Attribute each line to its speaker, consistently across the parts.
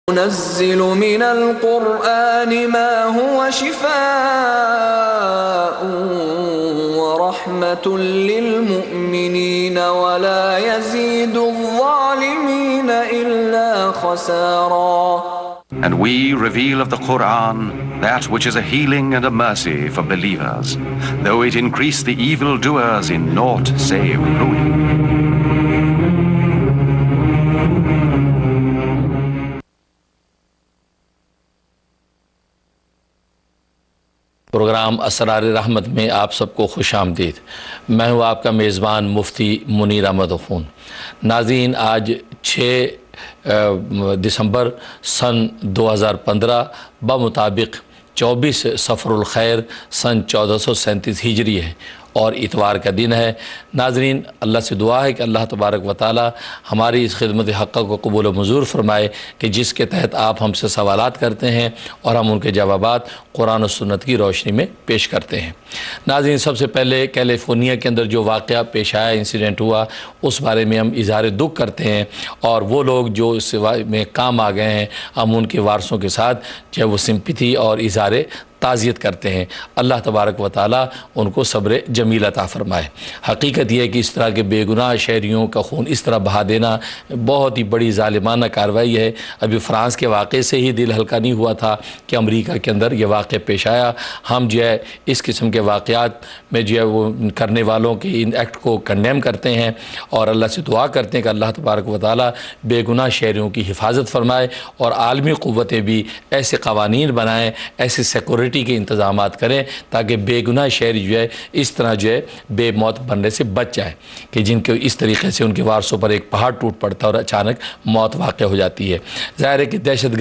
Speaker 1: ننزل من القرآن ما هو شفاء ورحمة للمؤمنين ولا يزيد الظالمين إلا خسارا.
Speaker 2: And we reveal of the Quran that which is a healing and a mercy for believers, though it increase the evildoers in naught save ruin.
Speaker 3: Program اسرار رحمت میں آپ سب کو خوش آمدید. میں ہوں آپ کا میزبان مفتی منیر احمد خون. ناظرین، آج 6 دسمبر سن 2015 بمطابق 24 صفر الخیر سن 1437 ہجری ہے اور اتوار کا دن ہے. ناظرین، اللہ سے دعا ہے کہ اللہ تبارک و تعالی ہماری اس خدمت حقہ کو قبول و منظور فرمائے کہ جس کے تحت آپ ہم سے سوالات کرتے ہیں اور ہم ان کے جوابات قرآن و سنت کی روشنی میں پیش کرتے ہیں. ناظرین، سب سے پہلے کیلیفورنیا کے اندر جو واقعہ پیش آیا، انسیڈنٹ ہوا، اس بارے میں ہم اظہار دکھ کرتے ہیں، اور وہ لوگ جو اس میں کام آ گئے ہیں ہم ان کے وارثوں کے ساتھ جو ہے وہ سمپتھی اور اظہار تعزیت کرتے ہیں. اللہ تبارک و تعالی ان کو صبر جمیل عطا فرمائے. حقیقت یہ ہے کہ اس طرح کے بے گناہ شہریوں کا خون اس طرح بہا دینا بہت ہی بڑی ظالمانہ کارروائی ہے. ابھی فرانس کے واقعے سے ہی دل ہلکا نہیں ہوا تھا کہ امریکہ کے اندر یہ واقعہ پیش آیا. ہم جو ہے اس قسم کے واقعات میں جو ہے وہ کرنے والوں کے ان ایکٹ کو کنڈیم کرتے ہیں اور اللہ سے دعا کرتے ہیں کہ اللہ تبارک و تعالی بے گناہ شہریوں کی حفاظت فرمائے اور عالمی قوتیں بھی ایسے قوانین بنائیں، ایسے سیکورٹی کے انتظامات کریں تاکہ بے گناہ شہری جو ہے اس طرح جو ہے بے موت بننے سے بچ جائیں کہ جن کے اس طریقے سے ان کے وارثوں پر ایک پہاڑ ٹوٹ پڑتا ہے اور اچانک موت واقع ہو جاتی ہے. ظاہر ہے کہ دہشت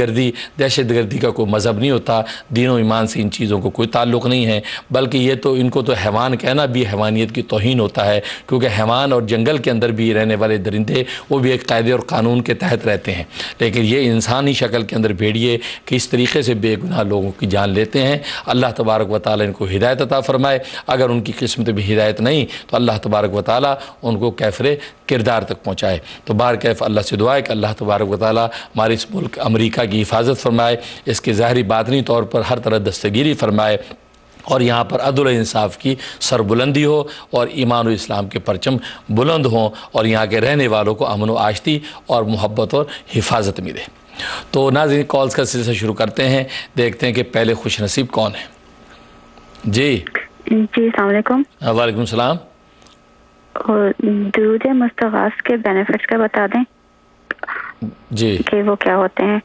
Speaker 3: گردی کا کوئی مذہب نہیں ہوتا، دین و ایمان سے ان چیزوں کو کوئی تعلق نہیں ہے، بلکہ یہ تو ان کو تو حیوان کہنا بھی حیوانیت کی توہین ہوتا ہے، کیونکہ حیوان اور جنگل کے اندر بھی رہنے والے درندے وہ بھی ایک قاعدے اور قانون کے تحت رہتے ہیں. لیکن یہ انسانی شکل کے اندر بھیڑیے کہ اس طریقے سے بے گناہ لوگوں کی جان لیتے ہیں. اللہ تبارک و تعالی ان کو ہدایت عطا فرمائے. اگر ان کی قسمت بھی ہدایت نہیں تو اللہ تبارک و تعالی ان کو کیفر کردار تک پہنچائے. تو بار کیف اللہ سے دعا ہے کہ اللہ تبارک و تعالی ہمارے اس ملک امریکہ کی حفاظت فرمائے، اس کے ظاہری باطنی طور پر ہر طرح دستگیری فرمائے اور یہاں پر عدل و انصاف کی سربلندی ہو اور ایمان و اسلام کے پرچم بلند ہوں اور یہاں کے رہنے والوں کو امن و آشتی اور محبت اور حفاظت ملے. تو ناظرین، کالز کا سلسلہ شروع کرتے ہیں، دیکھتے ہیں کہ پہلے خوش نصیب کون ہے. جی
Speaker 4: السلام علیکم.
Speaker 3: وعلیکم السلام.
Speaker 4: اور درود مستغاث کے بینیفٹس کا بتا دیں
Speaker 3: جی
Speaker 4: کہ وہ کیا ہوتے ہیں.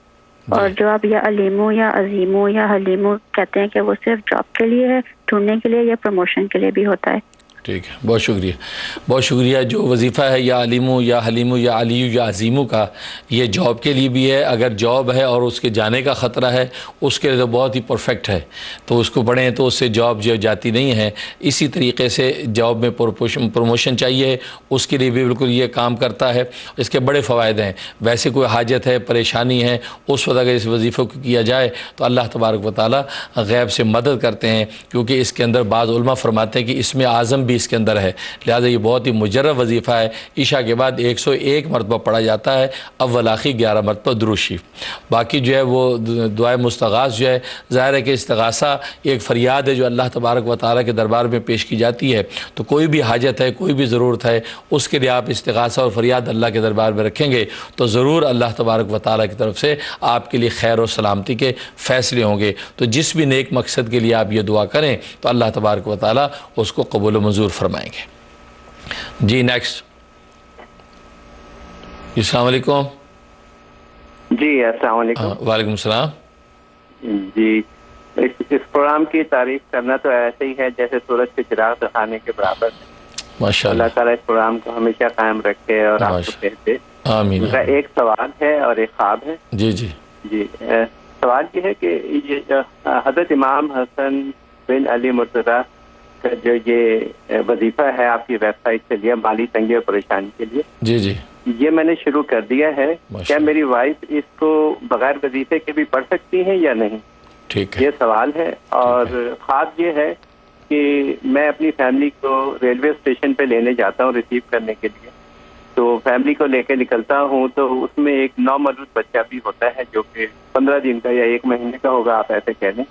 Speaker 4: اور جو آپ یا علیمو یا عظیمو یا حلیمو کہتے ہیں کہ وہ صرف جاب کے لیے ہے، ڈھونڈنے کے لیے، یا پروموشن کے لیے بھی ہوتا ہے؟
Speaker 3: ٹھیک ہے، بہت شکریہ بہت شکریہ. جو وظیفہ ہے یا علیمو یا حلیمو یا علیو یا عظیمو کا، یہ جاب کے لیے بھی ہے. اگر جاب ہے اور اس کے جانے کا خطرہ ہے اس کے لیے تو بہت ہی پرفیکٹ ہے، تو اس کو پڑھیں تو اس سے جاب جو جاتی نہیں ہے. اسی طریقے سے جاب میں پروموشن چاہیے، اس کے لیے بھی بالکل یہ کام کرتا ہے. اس کے بڑے فوائد ہیں. ویسے کوئی حاجت ہے، پریشانی ہے، اس وقت اگر اس وظیفے کو کیا جائے تو اللہ تبارک و تعالی غیب سے مدد کرتے ہیں، کیونکہ اس کے اندر بعض علماء فرماتے ہیں کہ اس میں اعظم اس کے اندر ہے. لہذا یہ بہت ہی مجرب وظیفہ ہے. عشاء کے بعد 101 مرتبہ پڑھا جاتا ہے، اول آخر 11 مرتبہ درود شریف. باقی جو ہے وہ دعائے مستغاث جو ہے، ظاہر ہے کہ استغاثہ ایک فریاد ہے جو اللہ تبارک و تعالیٰ کے دربار میں پیش کی جاتی ہے. تو کوئی بھی حاجت ہے، کوئی بھی ضرورت ہے، اس کے لیے آپ استغاثہ اور فریاد اللہ کے دربار میں رکھیں گے تو ضرور اللہ تبارک و تعالیٰ کی طرف سے آپ کے لیے خیر و سلامتی کے فیصلے ہوں گے. تو جس بھی نیک مقصد کے لیے آپ یہ دعا کریں تو اللہ تبارک و تعالیٰ اس کو قبول و منظور فرمائیں گے. جی نیکسٹ. السلام علیکم.
Speaker 5: جی السلام علیکم.
Speaker 3: وعلیکم السلام.
Speaker 5: جی اس پروگرام کی تعریف کرنا تو ایسے ہی ہے جیسے سورج کے چراغ دکھانے کے برابر ہے.
Speaker 3: ماشاء اللہ.
Speaker 5: اللہ تعالیٰ اس پروگرام کو ہمیشہ قائم رکھے اور آپ کو کہتے.
Speaker 3: آمین.
Speaker 5: میرا ایک سوال ہے اور ایک خواب ہے.
Speaker 3: جی جی
Speaker 5: جی سوال یہ ہے کہ یہ حضرت امام حسن بن علی مرتضیٰ کا جو یہ وظیفہ ہے آپ کی ویب سائٹ سے لیا مالی تنگی اور پریشانی کے لیے،
Speaker 3: جی جی
Speaker 5: یہ میں نے شروع کر دیا ہے. کیا میری وائف اس کو بغیر وظیفے کے بھی پڑھ سکتی ہیں یا نہیں؟
Speaker 3: ٹھیک ہے.
Speaker 5: یہ سوال ہے. اور خواب یہ ہے کہ میں اپنی فیملی کو ریلوے اسٹیشن پہ لینے جاتا ہوں ریسیو کرنے کے لیے، تو فیملی کو لے کے نکلتا ہوں تو اس میں ایک نومولود بچہ بھی ہوتا ہے جو کہ 15 دن کا یا 1 مہینے کا ہوگا، آپ ایسے کہہ لیں.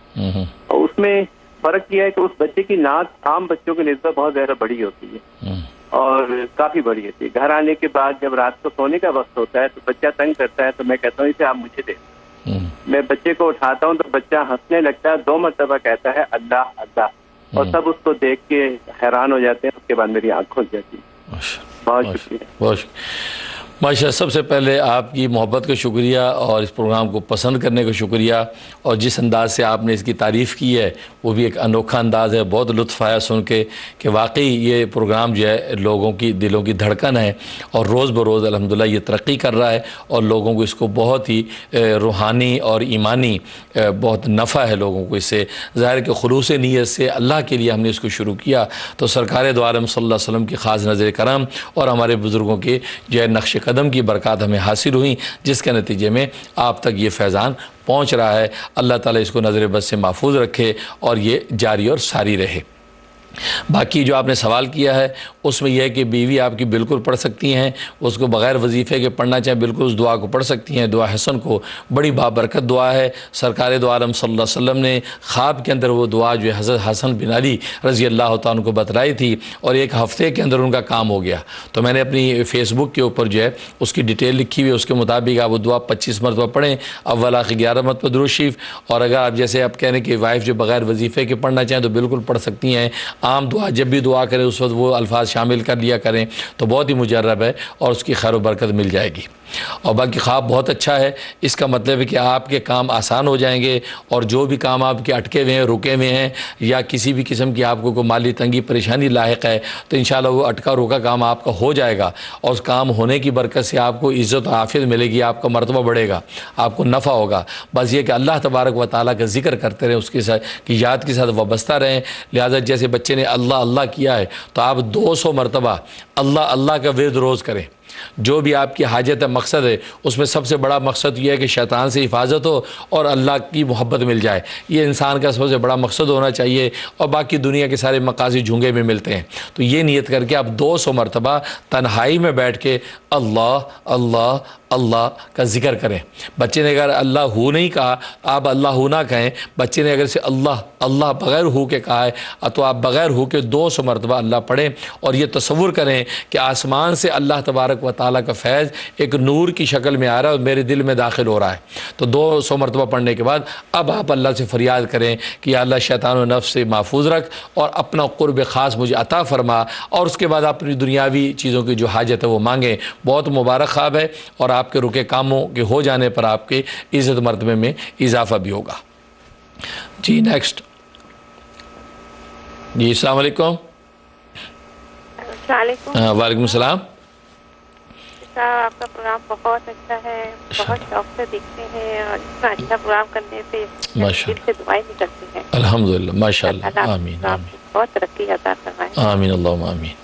Speaker 5: اور اس میں فرق یہ ہے کہ اس بچے کی ناک عام بچوں کی نسبت بہت زیادہ بڑی ہوتی ہے اور کافی بڑی ہوتی ہے. گھر آنے کے بعد جب رات کو سونے کا وقت ہوتا ہے تو بچہ تنگ کرتا ہے تو میں کہتا ہوں اسے آپ مجھے دیں. میں بچے کو اٹھاتا ہوں تو بچہ ہنسنے لگتا ہے، 2 مرتبہ کہتا ہے اللہ اللہ، اور سب اس کو دیکھ کے حیران ہو جاتے ہیں. اس کے بعد میری آنکھ کھل جاتی ہے. بہت شکریہ.
Speaker 3: بہت ماشاء اللہ. سب سے پہلے آپ کی محبت کا شکریہ اور اس پروگرام کو پسند کرنے کا شکریہ، اور جس انداز سے آپ نے اس کی تعریف کی ہے وہ بھی ایک انوکھا انداز ہے. بہت لطف آیا سن کے کہ واقعی یہ پروگرام جو ہے لوگوں کی دلوں کی دھڑکن ہے اور روز بروز الحمدللہ یہ ترقی کر رہا ہے اور لوگوں کو اس کو بہت ہی روحانی اور ایمانی بہت نفع ہے لوگوں کو اس سے. ظاہر کہ خلوص نیت سے اللہ کے لیے ہم نے اس کو شروع کیا تو سرکار دو عالم صلی اللہ علیہ وسلم کی خاص نظر کرم اور ہمارے بزرگوں کے جو ہے نقش قدم کی برکات ہمیں حاصل ہوئیں، جس کے نتیجے میں آپ تک یہ فیضان پہنچ رہا ہے. اللہ تعالیٰ اس کو نظر بد سے محفوظ رکھے اور یہ جاری اور ساری رہے. باقی جو آپ نے سوال کیا ہے اس میں یہ ہے کہ بیوی آپ کی بالکل پڑھ سکتی ہیں، اس کو بغیر وظیفے کے پڑھنا چاہیں بالکل اس دعا کو پڑھ سکتی ہیں. دعا حسن کو بڑی بابرکت دعا ہے. سرکار دو عالم صلی اللہ علیہ وسلم نے خواب کے اندر وہ دعا جو ہے حضرت حسن بن علی رضی اللہ تعالیٰ عنہ کو بتلائی تھی اور 1 ہفتے کے اندر ان کا کام ہو گیا. تو میں نے اپنی فیس بک کے اوپر جو ہے اس کی ڈیٹیل لکھی ہوئی ہے، اس کے مطابق آپ وہ دعا 25 مرتبہ پڑھیں، اول آخر 11 مرتبہ درود شریف. اور اگر آپ جیسے آپ کہہ رہے ہیں کہ وائف جو بغیر وظیفے کے پڑھنا چاہیں تو بالکل پڑھ سکتی ہیں. عام دعا جب بھی دعا کریں اس وقت وہ الفاظ شامل کر لیا کریں تو بہت ہی مجرب ہے اور اس کی خیر و برکت مل جائے گی. اور باقی خواب بہت اچھا ہے، اس کا مطلب ہے کہ آپ کے کام آسان ہو جائیں گے اور جو بھی کام آپ کے اٹکے ہوئے ہیں، رکے ہوئے ہیں یا کسی بھی قسم کی آپ کو کوئی مالی تنگی پریشانی لاحق ہے تو انشاءاللہ وہ اٹکا رکا کام آپ کا ہو جائے گا اور اس کام ہونے کی برکت سے آپ کو عزت و عافیت ملے گی، آپ کا مرتبہ بڑھے گا، آپ کو نفع ہوگا. بس یہ کہ اللہ تبارک و تعالیٰ کا ذکر کرتے رہیں، اس کے ساتھ کی یاد کے ساتھ وابستہ رہیں. لہٰذا جیسے بچے نے اللہ اللہ کیا ہے تو آپ 200 مرتبہ اللہ اللہ کا ورد روز کریں. جو بھی آپ کی حاجت ہے، مقصد ہے، اس میں سب سے بڑا مقصد یہ ہے کہ شیطان سے حفاظت ہو اور اللہ کی محبت مل جائے. یہ انسان کا سب سے بڑا مقصد ہونا چاہیے اور باقی دنیا کے سارے مقاصد جھونگے میں ملتے ہیں. تو یہ نیت کر کے آپ 200 مرتبہ تنہائی میں بیٹھ کے اللہ اللہ اللہ کا ذکر کریں. بچے نے اگر اللہ ہو نہیں کہا آپ اللہ ہو نہ کہیں. بچے نے اگر سے اللہ اللہ بغیر ہو کے کہا ہے تو آپ بغیر ہو کے 200 مرتبہ اللہ پڑھیں اور یہ تصور کریں کہ آسمان سے اللہ تبارک و تعالیٰ کا فیض ایک نور کی شکل میں آ رہا ہے اور میرے دل میں داخل ہو رہا ہے. تو 200 مرتبہ پڑھنے کے بعد اب آپ اللہ سے فریاد کریں کہ یا اللہ شیطان و نفس سے محفوظ رکھ اور اپنا قرب خاص مجھے عطا فرما. اور اس کے بعد اپنی دنیاوی چیزوں کی جو حاجت ہے وہ مانگیں. بہت مبارک خواب ہے اور آپ کے رکے کاموں کے ہو جانے پر آپ کے عزت مرتبے میں اضافہ بھی ہوگا. جی نیکسٹ. جی السلام علیکم.
Speaker 6: السلام علیکم.
Speaker 3: وعلیکم السلام.
Speaker 6: آپ کا پروگرام بہت اچھا ہے، بہت شوق سے دیکھتے ہیں اور اتنا اچھا پروگرام کرنے سے دل سے دعائیں نکلتی ہیں.
Speaker 3: الحمدللہ ماشاء اللہ. آمین آمین.
Speaker 6: بہت ترقی عطا فرمائے.
Speaker 3: آمین اللہم آمین.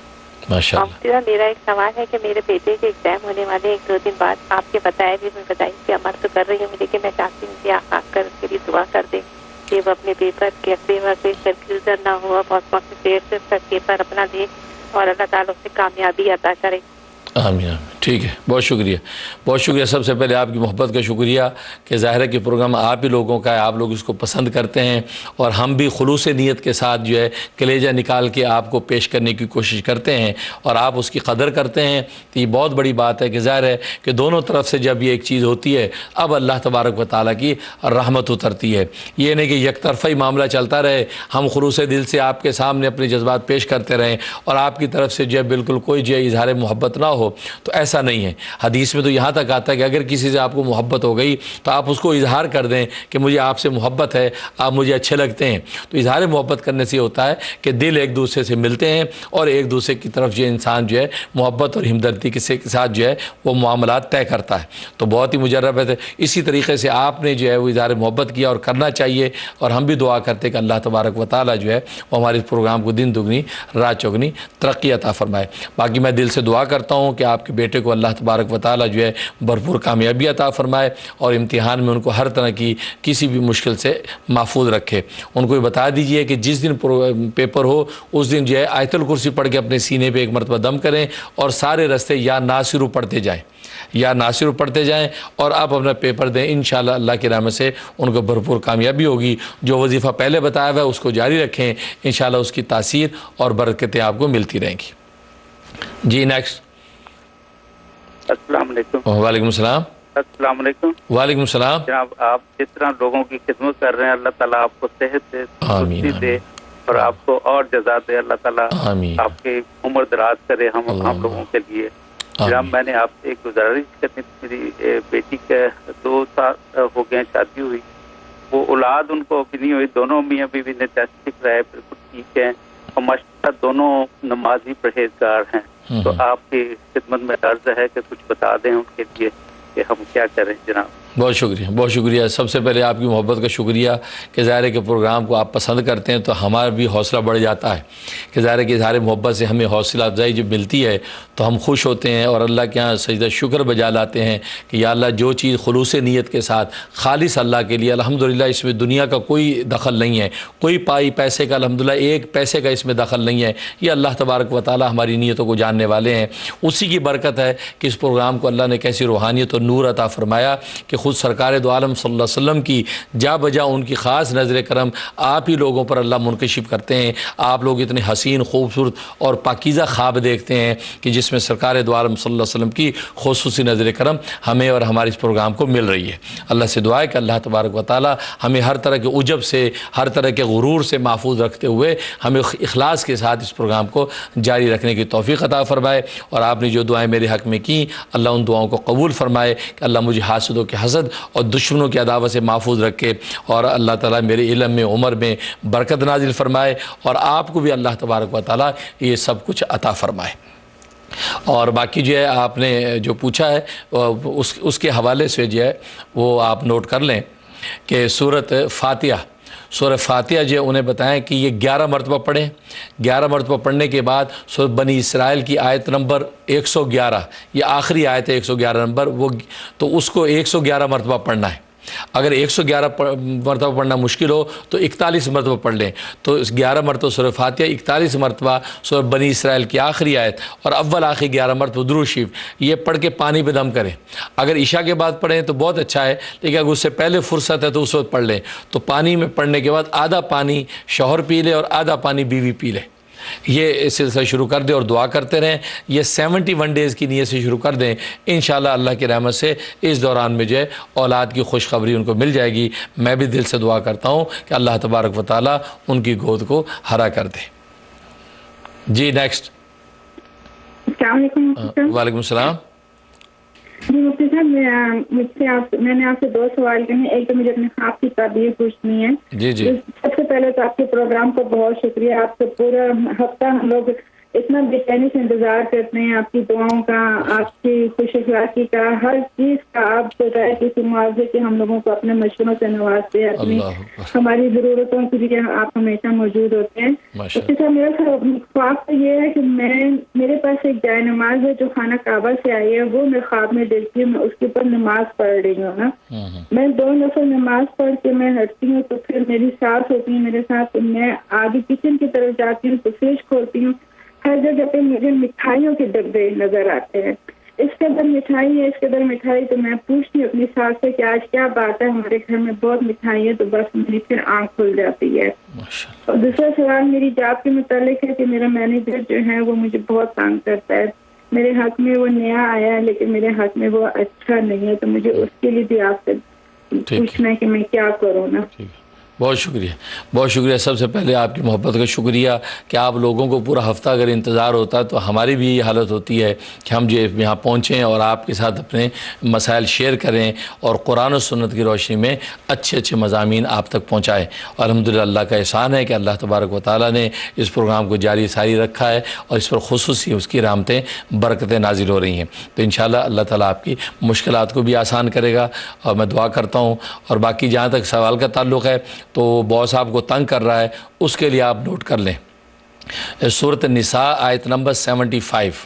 Speaker 3: ماشاء اللہ.
Speaker 6: میرا ایک سوال ہے کہ میرے بیٹے کے ایگزام ہونے والے 1-2 دن بعد آپ کے بتایا بھی میں بتائی کہ عمل تو کر رہی ہوں لیکن میں چاہتی ہوں کہ آپ آ کر اس کے لیے دعا کر دیں کہ وہ اپنے پیپر کے سے کنفیوژن نہ ہوا، بہت وقت دیر سے پیپر اپنا دے اور اللہ تعالیٰ اس سے کامیابی عطا کرے.
Speaker 3: آمین آمین. ٹھیک ہے، بہت شکریہ بہت شکریہ. سب سے پہلے آپ کی محبت کا شکریہ کہ ظاہر ہے کہ پروگرام آپ ہی لوگوں کا ہے، آپ لوگ اس کو پسند کرتے ہیں اور ہم بھی خلوص نیت کے ساتھ جو ہے کلیجہ نکال کے آپ کو پیش کرنے کی کوشش کرتے ہیں اور آپ اس کی قدر کرتے ہیں. تو یہ بہت بڑی بات ہے کہ ظاہر ہے کہ دونوں طرف سے جب یہ ایک چیز ہوتی ہے اب اللہ تبارک و تعالیٰ کی رحمت اترتی ہے. یہ نہیں کہ یک طرفہ ہی معاملہ چلتا رہے، ہم خلوص دل سے آپ کے سامنے اپنے جذبات پیش کرتے رہیں اور آپ کی طرف سے جو ہے بالکل کوئی جو ہے اظہار محبت نہ ہو تو ایسا نہیں ہے. حدیث میں تو یہاں تک آتا ہے کہ اگر کسی سے آپ کو محبت ہو گئی تو آپ اس کو اظہار کر دیں کہ مجھے آپ سے محبت ہے، آپ مجھے اچھے لگتے ہیں. تو اظہار محبت کرنے سے ہوتا ہے کہ دل ایک دوسرے سے ملتے ہیں اور ایک دوسرے کی طرف جو انسان جو ہے محبت اور ہمدردی کے ساتھ جو ہے وہ معاملات طے کرتا ہے. تو بہت ہی مجرب ہے. اسی طریقے سے آپ نے جو ہے وہ اظہار محبت کیا اور کرنا چاہیے اور ہم بھی دعا کرتے ہیں کہ اللہ تبارک و تعالیٰ جو ہے وہ ہمارے اس پروگرام کو دن دگنی رات چوگنی ترقی عطا فرمائے. باقی میں دل سے دعا کرتا ہوں کہ آپ کے بیٹے کو کو اللہ تبارک و تعالی جو ہے بھرپور کامیابی عطا فرمائے اور امتحان میں ان کو ہر طرح کی کسی بھی مشکل سے محفوظ رکھے۔ ان کو یہ بتا دیجئے کہ جس دن پیپر ہو اس دن جو ہے آیت الکرسی پڑھ کے اپنے سینے پہ ایک مرتبہ دم کریں اور سارے رستے یا ناصرو پڑھتے جائیں، یا ناصرو پڑھتے جائیں اور آپ اپنا پیپر دیں۔ انشاءاللہ اللہ کی رحمت سے ان کو بھرپور کامیابی ہوگی۔ جو وظیفہ پہلے بتایا ہوا ہے اس کو جاری رکھیں، انشاءاللہ اس کی تاثیر اور برکتیں آپ کو ملتی رہیں گی۔ جی نیکسٹ۔
Speaker 7: السلام علیکم۔
Speaker 3: وعلیکم السلام۔
Speaker 7: السلام علیکم۔
Speaker 3: وعلیکم السلام۔
Speaker 7: جناب آپ جس طرح لوگوں کی خدمت کر رہے ہیں اللہ تعالیٰ آپ کو صحت دے، تندرستی دے اور آپ کو اور جزا دے۔ اللہ تعالیٰ آپ کی عمر دراز کرے ہم لوگوں کے لیے۔ جناب میں نے آپ سے ایک گزارش کرنی تھی، میری بیٹی کے 2 سال ہو گئے شادی ہوئی، وہ اولاد ان کو ابھی نہیں ہوئی، دونوں میاں بیوی نے ٹیسٹ دکھ رہا ہے بالکل ٹھیک ہے اور ماشاءاللہ دونوں نمازی پرہیزگار ہیں۔ تو آپ کی خدمت میں عرض ہے کہ کچھ بتا دیں ان کے لیے کہ ہم کیا کریں جناب۔
Speaker 3: بہت شکریہ، بہت شکریہ۔ سب سے پہلے آپ کی محبت کا شکریہ کہ ظاہر ہے کہ پروگرام کو آپ پسند کرتے ہیں تو ہمارا بھی حوصلہ بڑھ جاتا ہے کہ ظاہر ہے کہ اظہار محبت سے ہمیں حوصلہ افزائی جب ملتی ہے تو ہم خوش ہوتے ہیں اور اللہ کے ہاں سجدہ شکر بجا لاتے ہیں کہ یا اللہ جو چیز خلوص نیت کے ساتھ خالص اللہ کے لیے، الحمدللہ اس میں دنیا کا کوئی دخل نہیں ہے، کوئی پیسے کا الحمدللہ ایک پیسے کا اس میں دخل نہیں ہے، یہ اللہ تبارک و تعالی ہماری نیتوں کو جاننے والے ہیں۔ اسی کی برکت ہے کہ اس پروگرام کو اللہ نے کیسی روحانیت اور نور عطا فرمایا کہ خود سرکار دو عالم صلی اللہ علیہ وسلم کی جا بجا ان کی خاص نظر کرم آپ ہی لوگوں پر اللہ منکشف کرتے ہیں۔ آپ لوگ اتنے حسین، خوبصورت اور پاکیزہ خواب دیکھتے ہیں کہ جس میں سرکار دو عالم صلی اللہ علیہ وسلم کی خصوصی نظر کرم ہمیں اور ہمارے اس پروگرام کو مل رہی ہے۔ اللہ سے دعا ہے کہ اللہ تبارک و تعالی ہمیں ہر طرح کے عجب سے، ہر طرح کے غرور سے محفوظ رکھتے ہوئے ہمیں اخلاص کے ساتھ اس پروگرام کو جاری رکھنے کی توفیق عطا فرمائے۔ اور آپ نے جو دعائیں میرے حق میں کی اللہ ان دعاؤں کو قبول فرمائے کہ اللہ مجھے حاسدوں کے حسد اور دشمنوں کی عداوت سے محفوظ رکھے اور اللہ تعالیٰ میرے علم میں، عمر میں برکت نازل فرمائے اور آپ کو بھی اللہ تبارک و تعالیٰ یہ سب کچھ عطا فرمائے۔ اور باقی جو ہے آپ نے جو پوچھا ہے اس کے حوالے سے جو ہے وہ آپ نوٹ کر لیں کہ سورہ فاتحہ جو انہیں بتائیں کہ یہ 11 مرتبہ پڑھیں۔ 11 مرتبہ پڑھنے کے بعد سورہ بنی اسرائیل کی آیت نمبر 111، یہ آخری آیت ہے 111 نمبر، وہ تو اس کو 111 مرتبہ پڑھنا ہے۔ اگر 111 مرتبہ پڑھنا مشکل ہو تو 41 مرتبہ پڑھ لیں، تو 11 مرتبہ سورہ فاتحہ، 41 مرتبہ سورہ بنی اسرائیل کی آخری آیت اور اول آخری 11 مرتبہ درود شریف، یہ پڑھ کے پانی پہ دم کریں۔ اگر عشاء کے بعد پڑھیں تو بہت اچھا ہے، لیکن اگر اس سے پہلے فرصت ہے تو اس وقت پڑھ لیں۔ تو پانی میں پڑھنے کے بعد آدھا پانی شوہر پی لے اور آدھا پانی بیوی پی لے، یہ سلسلہ شروع کر دیں اور دعا کرتے رہیں۔ یہ 71 ڈیز کی نیت سے شروع کر دیں، انشاءاللہ اللہ کی رحمت سے اس دوران میں جو ہے اولاد کی خوشخبری ان کو مل جائے گی۔ میں بھی دل سے دعا کرتا ہوں کہ اللہ تبارک و تعالیٰ ان کی گود کو ہرا کر دے۔ جی نیکسٹ۔
Speaker 8: السلام علیکم۔
Speaker 3: وعلیکم السلام۔
Speaker 8: جی مفتی صاحب، میں نے آپ سے 2 سوال کہے ہیں۔ ایک تو مجھے اپنے خواب کی تعبیر پوچھنی ہے۔
Speaker 3: جی جی۔
Speaker 8: سب سے پہلے تو آپ کے پروگرام کو بہت شکریہ، آپ سے پورا ہفتہ ہم لوگ اتنا بے چینی سے انتظار کرتے ہیں آپ کی دعاؤں کا، آپ کی خوش اخلاقی کا، ہر چیز کا آپ کو کسی معاوضے کے ہم لوگوں کو اپنے مشوروں سے نوازتے ہیں، اپنی ہماری ضرورتوں کے لیے آپ ہمیشہ موجود ہوتے ہیں۔ اس کے ساتھ میرا خواب تو یہ ہے کہ میرے پاس ایک جائے نماز ہے جو خانہ کعبہ سے آئی ہے، وہ میں خواب میں دیکھتی ہوں، میں اس کے اوپر نماز پڑھ رہی ہوں نا، میں 2 نفل نماز پڑھ کے میں ہٹتی ہوں تو پھر میری ساس ہوتی ہے میرے ساتھ، تو میں آگے کچن کی طرف جاتی ہوں تو فریج کھولتی ہوں، ہر جگہ پہ مجھے مٹھائیوں کے ڈبے نظر آتے ہیں، اس کے اندر مٹھائی ہے، اس کے اندر مٹھائی، تو میں پوچھتی ہوں اپنی ساس سے کہ آج کیا بات ہے، ہمارے گھر میں بہت مٹھائی ہے، تو بس میری پھر آنکھ کھل جاتی ہے۔ اور دوسرا سوال میری جاب کے متعلق ہے کہ میرا مینیجر جو ہے وہ مجھے بہت تنگ کرتا ہے، میرے حق میں وہ نیا آیا ہے لیکن میرے حق میں وہ اچھا نہیں ہے، تو مجھے اس کے لیے بھی آپ سے پوچھنا ہے کہ میں کیا کروں نا۔
Speaker 3: بہت شکریہ، بہت شکریہ۔ سب سے پہلے آپ کی محبت کا شکریہ کہ آپ لوگوں کو پورا ہفتہ اگر انتظار ہوتا ہے تو ہماری بھی یہ حالت ہوتی ہے کہ ہم جو یہاں پہنچیں اور آپ کے ساتھ اپنے مسائل شیئر کریں اور قرآن و سنت کی روشنی میں اچھے اچھے مضامین آپ تک پہنچائیں۔ الحمدللہ اللہ کا احسان ہے کہ اللہ تبارک و تعالیٰ نے اس پروگرام کو جاری ساری رکھا ہے اور اس پر خصوصی اس کی رحمتیں برکتیں نازل ہو رہی ہیں، تو انشاءاللہ اللہ تعالیٰ آپ کی مشکلات کو بھی آسان کرے گا اور میں دعا کرتا ہوں۔ اور باقی جہاں تک سوال کا تعلق ہے تو باس آپ کو تنگ کر رہا ہے، اس کے لیے آپ نوٹ کر لیں سورۃ النساء آیت number 75،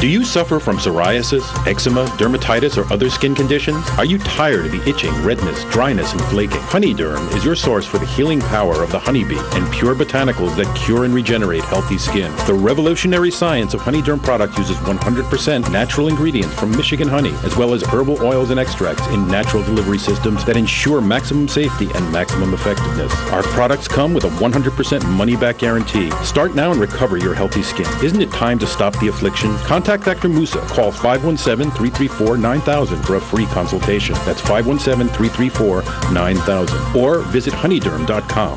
Speaker 9: Do you suffer from psoriasis, eczema, dermatitis, or other skin conditions? Are you tired of the itching, redness, dryness, and flaking? HoneyDerm is your source for the healing power of the honeybee and pure botanicals that cure and regenerate healthy skin. The revolutionary science of HoneyDerm product uses 100% natural ingredients from Michigan honey, as well as herbal oils and extracts in natural delivery systems that ensure maximum safety and maximum effectiveness. Our products come with a 100% money-back guarantee. Start now and recover your healthy skin. Isn't it time to stop the affliction? Contact Dr. Musa. Call 517-334-9000 for a free consultation. That's 517-334-9000. Or visit honeyderm.com.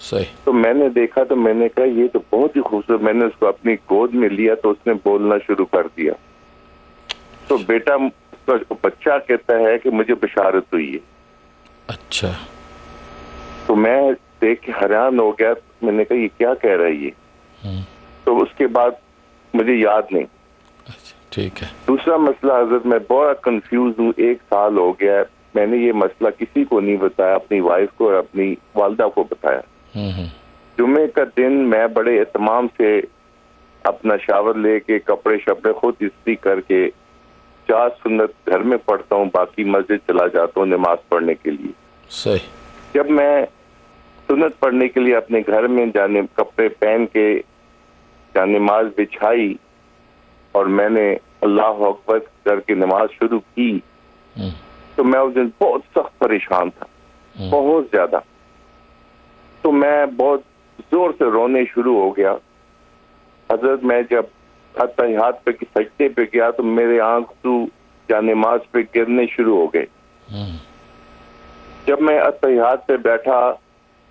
Speaker 3: صحیح.
Speaker 10: تو میں نے دیکھا تو میں نے کہا یہ تو بہت ہی خوبصورت. میں نے اس کو اپنی گود میں لیا تو اس نے بولنا شروع کر دیا. تو بیٹا بچہ کہتا ہے کہ مجھے بشارت ہوئی ہے.
Speaker 3: اچھا.
Speaker 10: تو میں دیکھ کے حیران ہو گیا. میں نے کہا یہ کیا کہہ رہا ہے یہ. تو اس کے بعد مجھے یاد نہیں.
Speaker 3: ٹھیک ہے.
Speaker 10: دوسرا مسئلہ حضرت میں بہت کنفیوز ہوں. 1 سال ہو گیا میں نے یہ مسئلہ کسی کو نہیں بتایا, اپنی وائف کو اور اپنی والدہ کو بتایا. جمعے کا دن میں بڑے اہتمام سے اپنا شاور لے کے کپڑے شپڑے خود استری کر کے 4 سنت گھر میں پڑھتا ہوں, باقی مسجد چلا جاتا ہوں نماز پڑھنے کے لیے.
Speaker 3: صحیح.
Speaker 10: جب میں سنت پڑھنے کے لیے اپنے گھر میں جانے کپڑے پہن کے نماز بچھائی اور میں نے اللہ اکبر کر کے نماز شروع کی تو میں اس دن بہت سخت پریشان تھا, بہت زیادہ. تو میں بہت زور سے رونے شروع ہو گیا. حضرت میں جب اتحیات پہ سجدے پہ گیا تو میرے آنسو نماز پہ گرنے شروع ہو گئے. جب میں اتحیات پہ بیٹھا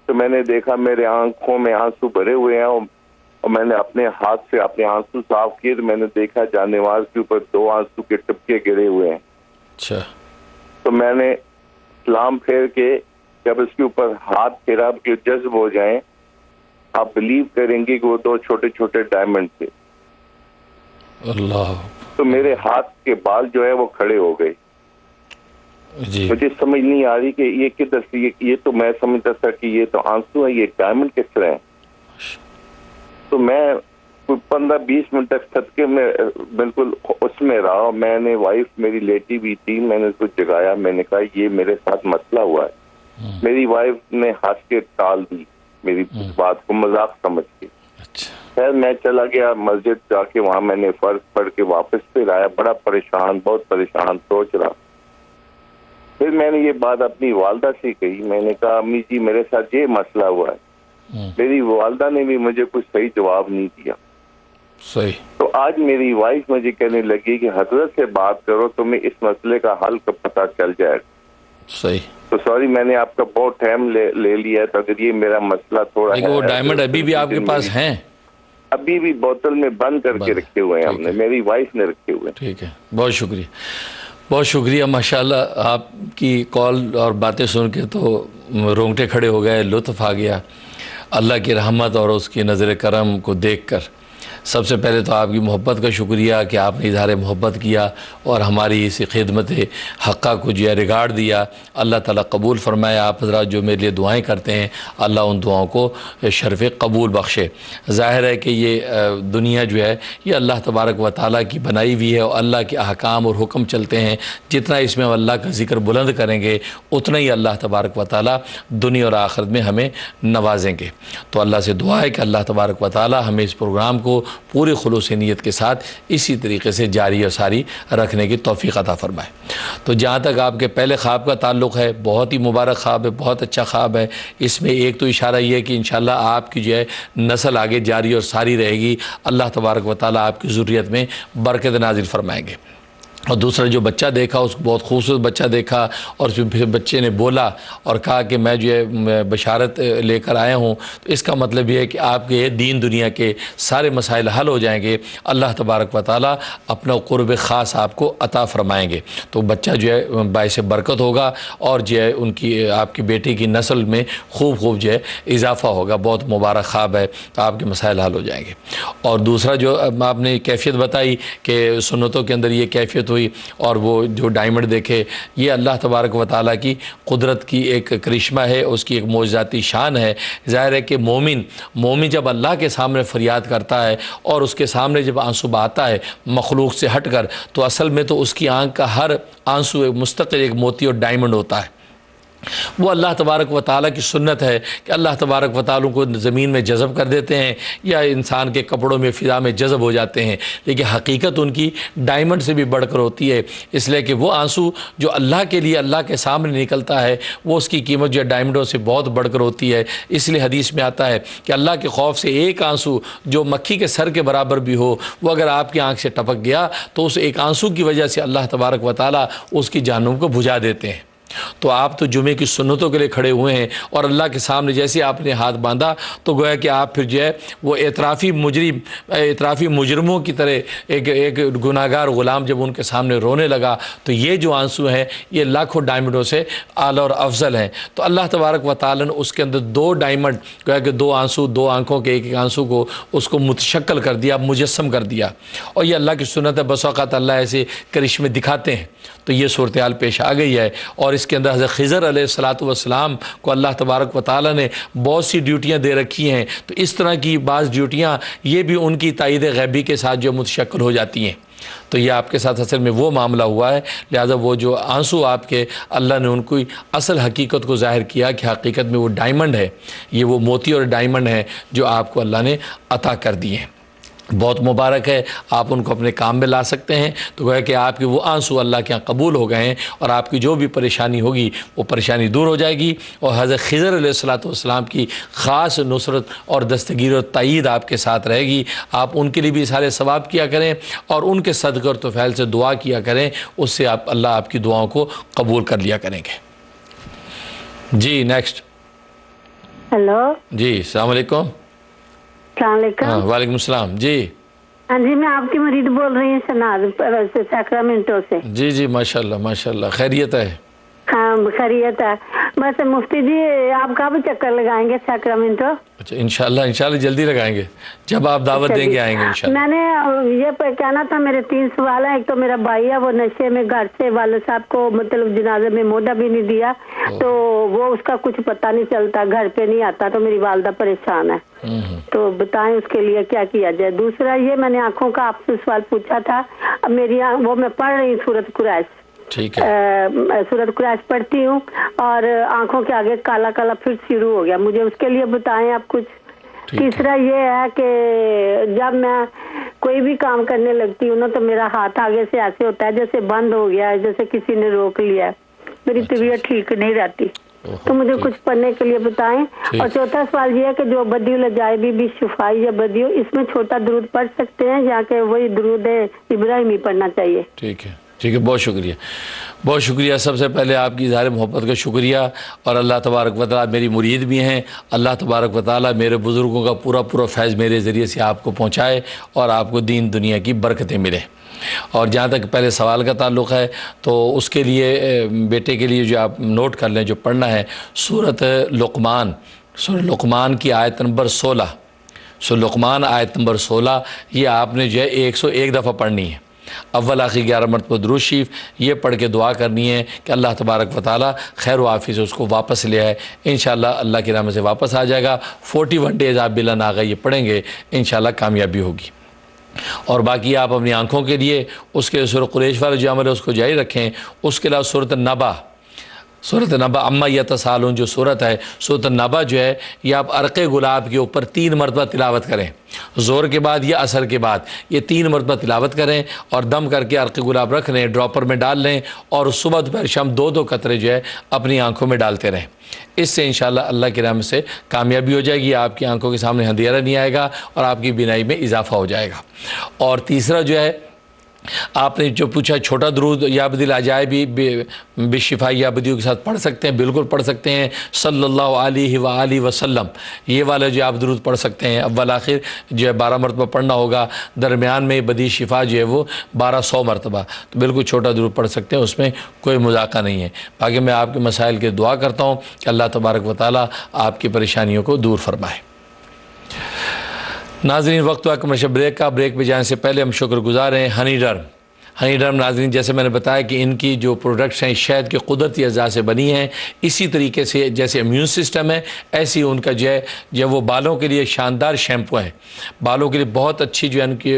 Speaker 10: تو میں نے دیکھا میرے آنکھوں میں آنسو بھرے ہوئے ہیں اور میں نے اپنے ہاتھ سے اپنے آنسو صاف کیے تو میں نے دیکھا جانواز کے اوپر 2 آنسو کے ٹپکے گرے ہوئے ہیں.
Speaker 3: اچھا.
Speaker 10: تو میں نے سلام پھیر کے جب اس کے اوپر ہاتھ پھیرا کہ جذب ہو جائیں, آپ بلیو کریں گے کہ وہ 2 چھوٹے چھوٹے ڈائمنڈ تھے.
Speaker 3: اللہ.
Speaker 10: تو میرے ہاتھ کے بال جو ہے وہ کھڑے ہو گئے.
Speaker 3: جی.
Speaker 10: مجھے سمجھ نہیں آ رہی کہ یہ کدھر سے, یہ تو میں سمجھتا تھا کہ یہ تو آنسو ہیں, یہ ڈائمنڈ کس طرح ہیں. تو میں 15-20 منٹ تک صدقے میں بالکل اس میں رہا. میں نے وائف میری لیٹی ہوئی تھی, میں نے اس کو جگایا. میں نے کہا یہ میرے ساتھ مسئلہ ہوا ہے. میری وائف نے ہنس کے ٹال دی میری بات کو مذاق سمجھ کے. خیر میں چلا گیا مسجد جا کے, وہاں میں نے فرض پڑھ کے واپس پھر آیا بڑا پریشان, بہت پریشان, سوچ رہا. پھر میں نے یہ بات اپنی والدہ سے کہی. میں نے کہا امی جی میرے ساتھ یہ مسئلہ ہوا ہے. میری والدہ نے بھی مجھے کچھ صحیح جواب نہیں دیا.
Speaker 3: صحیح.
Speaker 10: تو آج میری وائف مجھے کہنے لگی کہ حضرت سے بات کرو, تمہیں اس مسئلے کا حل کا پتہ چل جائے گا.
Speaker 3: صحیح.
Speaker 10: تو سوری میں نے آپ کا بہت ٹائم لے لیا ہے. تو اگر یہ میرا مسئلہ تھوڑا
Speaker 3: ہے, وہ ڈائمنڈ ابھی بھی آپ کے پاس ہیں؟
Speaker 10: ابھی بھی بوتل میں بند کر کے رکھے ہوئے ہیں ہم نے, میری وائف نے رکھے ہوئے.
Speaker 3: ٹھیک ہے, بہت شکریہ, بہت شکریہ. ماشاءاللہ آپ کی کال اور باتیں سن کے تو رونگٹے کھڑے ہو گئے, لطف آ گیا اللہ کی رحمت اور اس کی نظر کرم کو دیکھ کر. سب سے پہلے تو آپ کی محبت کا شکریہ کہ آپ نے اظہار محبت کیا اور ہماری اسی خدمت حقہ کو جو ہے ریگارڈ دیا. اللہ تعالیٰ قبول فرمائے. آپ حضرات جو میرے لیے دعائیں کرتے ہیں اللہ ان دعاؤں کو شرف قبول بخشے. ظاہر ہے کہ یہ دنیا جو ہے یہ اللہ تبارک و تعالیٰ کی بنائی ہوئی ہے اور اللہ کے احکام اور حکم چلتے ہیں. جتنا اس میں اللہ کا ذکر بلند کریں گے اتنا ہی اللہ تبارک و تعالیٰ دنیا اور آخرت میں ہمیں نوازیں گے. تو اللہ سے دعا ہے کہ اللہ تبارک و تعالیٰ ہمیں اس پروگرام کو پوری خلوص نیت کے ساتھ اسی طریقے سے جاری اور ساری رکھنے کی توفیق عطا فرمائے. تو جہاں تک آپ کے پہلے خواب کا تعلق ہے, بہت ہی مبارک خواب ہے, بہت اچھا خواب ہے. اس میں ایک تو اشارہ یہ ہے کہ انشاءاللہ آپ کی جو ہے نسل آگے جاری اور ساری رہے گی. اللہ تبارک و تعالیٰ آپ کی ذریت میں برکت نازل فرمائیں گے. اور دوسرا جو بچہ دیکھا اس کو بہت خوبصورت بچہ دیکھا اور پھر بچے نے بولا اور کہا کہ میں جو ہے بشارت لے کر آیا ہوں. تو اس کا مطلب یہ ہے کہ آپ کے دین دنیا کے سارے مسائل حل ہو جائیں گے. اللہ تبارک و تعالیٰ اپنا قرب خاص آپ کو عطا فرمائیں گے. تو بچہ جو ہے باعث برکت ہوگا اور جو ہے ان کی آپ کی بیٹی کی نسل میں خوب جو ہے اضافہ ہوگا. بہت مبارک خواب ہے, آپ کے مسائل حل ہو جائیں گے. اور دوسرا جو آپ نے کیفیت بتائی کہ سنتوں کے اندر یہ کیفیت ہوئی اور وہ جو ڈائمنڈ دیکھے, یہ اللہ تبارک و تعالیٰ کی قدرت کی ایک کرشمہ ہے, اس کی ایک معجزاتی شان ہے. ظاہر ہے کہ مومن جب اللہ کے سامنے فریاد کرتا ہے اور اس کے سامنے جب آنسو بہاتا ہے مخلوق سے ہٹ کر, تو اصل میں تو اس کی آنکھ کا ہر آنسو ایک مستقل ایک موتی اور ڈائمنڈ ہوتا ہے. وہ اللہ تبارک و تعالیٰ کی سنت ہے کہ اللہ تبارک و تعالیٰ کو زمین میں جذب کر دیتے ہیں یا انسان کے کپڑوں میں فضا میں جذب ہو جاتے ہیں, لیکن حقیقت ان کی ڈائمنڈ سے بھی بڑھ کر ہوتی ہے. اس لیے کہ وہ آنسو جو اللہ کے لیے اللہ کے سامنے نکلتا ہے وہ اس کی قیمت جو ہے ڈائمنڈوں سے بہت بڑھ کر ہوتی ہے. اس لیے حدیث میں آتا ہے کہ اللہ کے خوف سے ایک آنسو جو مکھی کے سر کے برابر بھی ہو, وہ اگر آپ کی آنکھ سے ٹپک گیا تو اس ایک آنسو کی وجہ سے اللہ تبارک و تعالیٰ اس کی جہنم کو بجھا دیتے ہیں. تو آپ تو جمعے کی سنتوں کے لیے کھڑے ہوئے ہیں اور اللہ کے سامنے جیسے آپ نے ہاتھ باندھا تو گویا کہ آپ پھر جو ہے وہ اعترافی مجرموں کی طرح ایک گناہگار غلام جب ان کے سامنے رونے لگا تو یہ جو آنسو ہیں یہ لاکھوں ڈائمنڈوں سے اعلیٰ اور افضل ہیں. تو اللہ تبارک و تعالیٰ نے اس کے اندر 2 ڈائمنڈ گویا کہ 2 آنسو 2 آنکھوں کے ایک آنسو کو اس کو متشکل کر دیا, مجسم کر دیا. اور یہ اللہ کی سنت ہے, بس اوقات اللہ ایسے کرشمے دکھاتے ہیں. تو یہ صورتحال پیش آ گئی ہے اور اس کے اندر حضرت خضر علیہ السلام کو اللہ تبارک و تعالیٰ نے بہت سی ڈیوٹیاں دے رکھی ہیں. تو اس طرح کی بعض ڈیوٹیاں یہ بھی ان کی تائید غیبی کے ساتھ جو متشکل ہو جاتی ہیں. تو یہ آپ کے ساتھ اصل میں وہ معاملہ ہوا ہے, لہذا وہ جو آنسو آپ کے اللہ نے ان کو اصل حقیقت کو ظاہر کیا کہ حقیقت میں وہ ڈائمنڈ ہے, یہ وہ موتی اور ڈائمنڈ ہے جو آپ کو اللہ نے عطا کر دیے ہیں. بہت مبارک ہے, آپ ان کو اپنے کام میں لا سکتے ہیں. تو گویا کہ آپ کے وہ آنسو اللہ کے یہاں قبول ہو گئے ہیں اور آپ کی جو بھی پریشانی ہوگی وہ پریشانی دور ہو جائے گی. اور حضرت خضر علیہ السلام کی خاص نصرت اور دستگیر و تائید آپ کے ساتھ رہے گی. آپ ان کے لیے بھی سارے ثواب کیا کریں اور ان کے صدقے اور طفیل سے دعا کیا کریں, اس سے اللہ آپ کی دعاؤں کو قبول کر لیا کریں گے. جی نیکسٹ.
Speaker 11: ہیلو
Speaker 3: جی السلام علیکم.
Speaker 11: السلام علیکم.
Speaker 3: وعلیکم السلام. جی
Speaker 11: ہاں جی, میں آپ کی مرید بول رہی ہوں شناز سیکرامنٹو سے.
Speaker 3: جی جی ماشاءاللہ ماشاءاللہ, خیریت ہے؟
Speaker 11: ہاں خیریت ہے. بس مفتی جی آپ کب چکر لگائیں گے سیکرامنٹو؟
Speaker 3: اچھا انشاءاللہ جلدی لگائیں گے, جب آپ دعوت دیں گے آئیں گے انشاءاللہ.
Speaker 11: میں نے یہ کہنا تھا, میرے 3 سوال ہیں. ایک تو میرا بھائی ہے وہ نشے میں گھر سے والد صاحب کو مطلب جنازے میں موڈا بھی نہیں دیا, تو وہ اس کا کچھ پتہ نہیں چلتا, گھر پہ نہیں آتا, تو میری والدہ پریشان ہے. تو بتائیں اس کے لیے کیا کیا جائے. دوسرا یہ میں نے آنکھوں کا آپ سے سوال پوچھا تھا, اب میری وہ میں پڑھ رہی ہوں سورۃ قریش, سورۃ قریش پڑھتی ہوں اور آنکھوں کے آگے کالا کالا پھر شروع ہو گیا, مجھے اس کے لیے بتائیں آپ کچھ. تیسرا یہ ہے کہ جب میں کوئی بھی کام کرنے لگتی ہوں نا تو میرا ہاتھ آگے سے ایسے ہوتا ہے جیسے بند ہو گیا ہے, جیسے کسی نے روک لیا ہے. میری طبیعت ٹھیک نہیں رہتی, تو مجھے کچھ پڑھنے کے لیے بتائیں. اور چوتھا سوال یہ ہے کہ جو بدی العجائبی بھی شفائی یا بدیو, اس میں چھوٹا درود پڑھ سکتے ہیں یا کہ وہی درود ابراہیمی پڑھنا چاہیے؟
Speaker 3: ٹھیک ہے بہت شکریہ بہت شکریہ. سب سے پہلے آپ کی اظہار محبت کا شکریہ, اور اللہ تبارک و تعالیٰ میری مرید بھی ہیں, اللہ تبارک و تعالیٰ میرے بزرگوں کا پورا فیض میرے ذریعے سے آپ کو پہنچائے اور آپ کو دین دنیا کی برکتیں ملیں. اور جہاں تک پہلے سوال کا تعلق ہے تو اس کے لیے بیٹے کے لیے جو آپ نوٹ کر لیں, جو پڑھنا ہے سورۃ لقمان کی آیت نمبر 16. لقمان آیت نمبر 16 یہ آپ نے جو ہے 101 دفعہ پڑھنی ہے. اول آخر 11 مرتبہ درود شریف یہ پڑھ کے دعا کرنی ہے کہ اللہ تبارک و تعالیٰ خیر و عافیت سے اس کو واپس لے آئے. انشاءاللہ اللہ کی رحمت سے واپس آ جائے گا. 41 ڈیز آپ بلا ناغہ یہ پڑھیں گے, انشاءاللہ کامیابی ہوگی. اور باقی آپ اپنی آنکھوں کے لیے اس کے سورۃ قریش والا جو عمل ہے اس کو جاری رکھیں. اس کے علاوہ سورۃ نبا اما یتسالون جو سورت ہے, سورۃ نبا جو ہے یہ آپ عرق گلاب کے اوپر 3 مرتبہ تلاوت کریں, زور کے بعد یا اثر کے بعد یہ 3 مرتبہ تلاوت کریں اور دم کر کے عرق گلاب رکھ لیں, ڈراپر میں ڈال لیں اور صبح دوپہر شام 2 قطرے جو ہے اپنی آنکھوں میں ڈالتے رہیں. اس سے انشاءاللہ اللہ کی رحمت سے کامیابی ہو جائے گی, آپ کی آنکھوں کے سامنے اندھیرا نہیں آئے گا اور آپ کی بینائی میں اضافہ ہو جائے گا. اور تیسرا جو ہے آپ نے جو پوچھا چھوٹا درود یا بدل عجائبی بشفاء یا بدیو کے ساتھ پڑھ سکتے ہیں, بالکل پڑھ سکتے ہیں. صلی اللہ علیہ وآلہ وسلم یہ والا جو آپ درود پڑھ سکتے ہیں. اول آخر جو ہے 12 مرتبہ پڑھنا ہوگا, درمیان میں بدی شفا جو ہے وہ 1200 مرتبہ, تو بالکل چھوٹا درود پڑھ سکتے ہیں, اس میں کوئی مذاکرہ نہیں ہے. باقی میں آپ کے مسائل کے دعا کرتا ہوں کہ اللہ تبارک و تعالیٰ آپ کی پریشانیوں کو دور فرمائے. ناظرین وقت ہوا کمرشل بریک کا. بریک پہ جانے سے پہلے ہم شکر گزار ہیں ہنی ڈرم ناظرین, جیسے میں نے بتایا کہ ان کی جو پروڈکٹس ہیں شہد کے قدرتی اجزاء سے بنی ہیں. اسی طریقے سے جیسے امیون سسٹم ہے ایسی ان کا جو ہے وہ بالوں کے لیے شاندار شیمپو ہے, بالوں کے لیے بہت اچھی جو ہے ان کی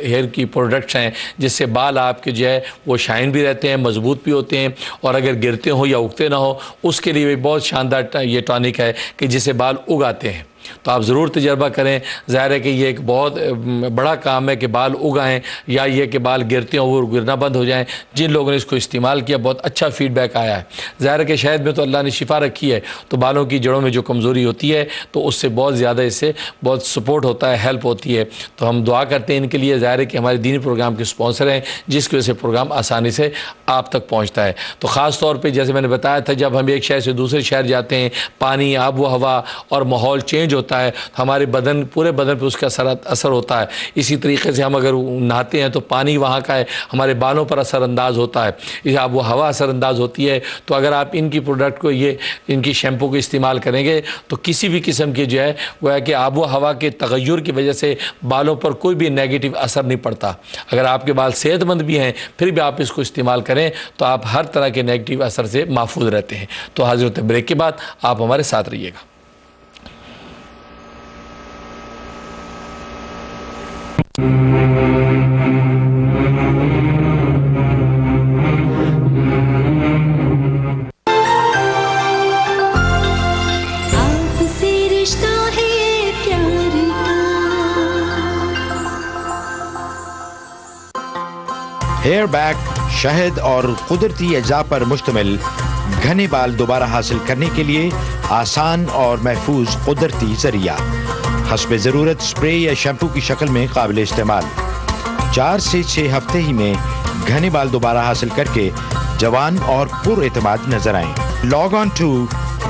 Speaker 3: ہیئر کی پروڈکٹس ہیں جس سے بال آپ کے جو ہے وہ شائن بھی رہتے ہیں, مضبوط بھی ہوتے ہیں, اور اگر گرتے ہوں یا اگتے نہ ہو اس کے لیے بھی بہت شاندار یہ ٹانک ہے کہ جس سے بال اگاتے ہیں. تو آپ ضرور تجربہ کریں. ظاہر ہے کہ یہ ایک بہت بڑا کام ہے کہ بال اگائیں یا یہ کہ بال گرتے ہوں وہ گرنا بند ہو جائیں. جن لوگوں نے اس کو استعمال کیا بہت اچھا فیڈ بیک آیا ہے. ظاہر ہے کہ شہد میں تو اللہ نے شفا رکھی ہے, تو بالوں کی جڑوں میں جو کمزوری ہوتی ہے تو اس سے بہت زیادہ اس سے بہت سپورٹ ہوتا ہے, ہیلپ ہوتی ہے. تو ہم دعا کرتے ہیں ان کے لیے. ظاہر ہے کہ ہمارے دینی پروگرام کے سپانسر ہیں جس کی وجہ سے پروگرام آسانی سے آپ تک پہنچتا ہے. تو خاص طور پہ جیسے میں نے بتایا تھا, جب ہم ایک شہر سے دوسرے شہر جاتے ہیں, پانی, آب و ہوا اور ماحول چینج ہوتا ہے, ہمارے بدن, پورے بدن پہ اس کا اثر ہوتا ہے. اسی طریقے سے ہم اگر نہاتے ہیں تو پانی وہاں کا ہے, ہمارے بالوں پر اثر انداز ہوتا ہے, اس آب و ہوا اثر انداز ہوتی ہے. تو اگر آپ ان کی پروڈکٹ کو, یہ ان کی شیمپو کو استعمال کریں گے تو کسی بھی قسم کی جو ہے وہ ہے کہ آب و ہوا کے تغیر کی وجہ سے بالوں پر کوئی بھی نیگیٹو اثر نہیں پڑتا. اگر آپ کے بال صحت مند بھی ہیں پھر بھی آپ اس کو استعمال کریں تو آپ ہر طرح کے نیگیٹو اثر سے محفوظ رہتے ہیں. تو حاضرت بریک کے بعد آپ ہمارے ساتھ رہیے گا.
Speaker 12: ہیئر بیک شہد اور قدرتی اجزاء پر مشتمل گھنے بال دوبارہ حاصل کرنے کے لیے آسان اور محفوظ قدرتی ذریعہ, حسب ضرورت اسپرے یا شیمپو کی شکل میں قابل استعمال. 4 سے 6 ہفتے ہی میں گھنے بال دوبارہ حاصل کر کے جوان اور پر اعتماد نظر آئیں. Log on to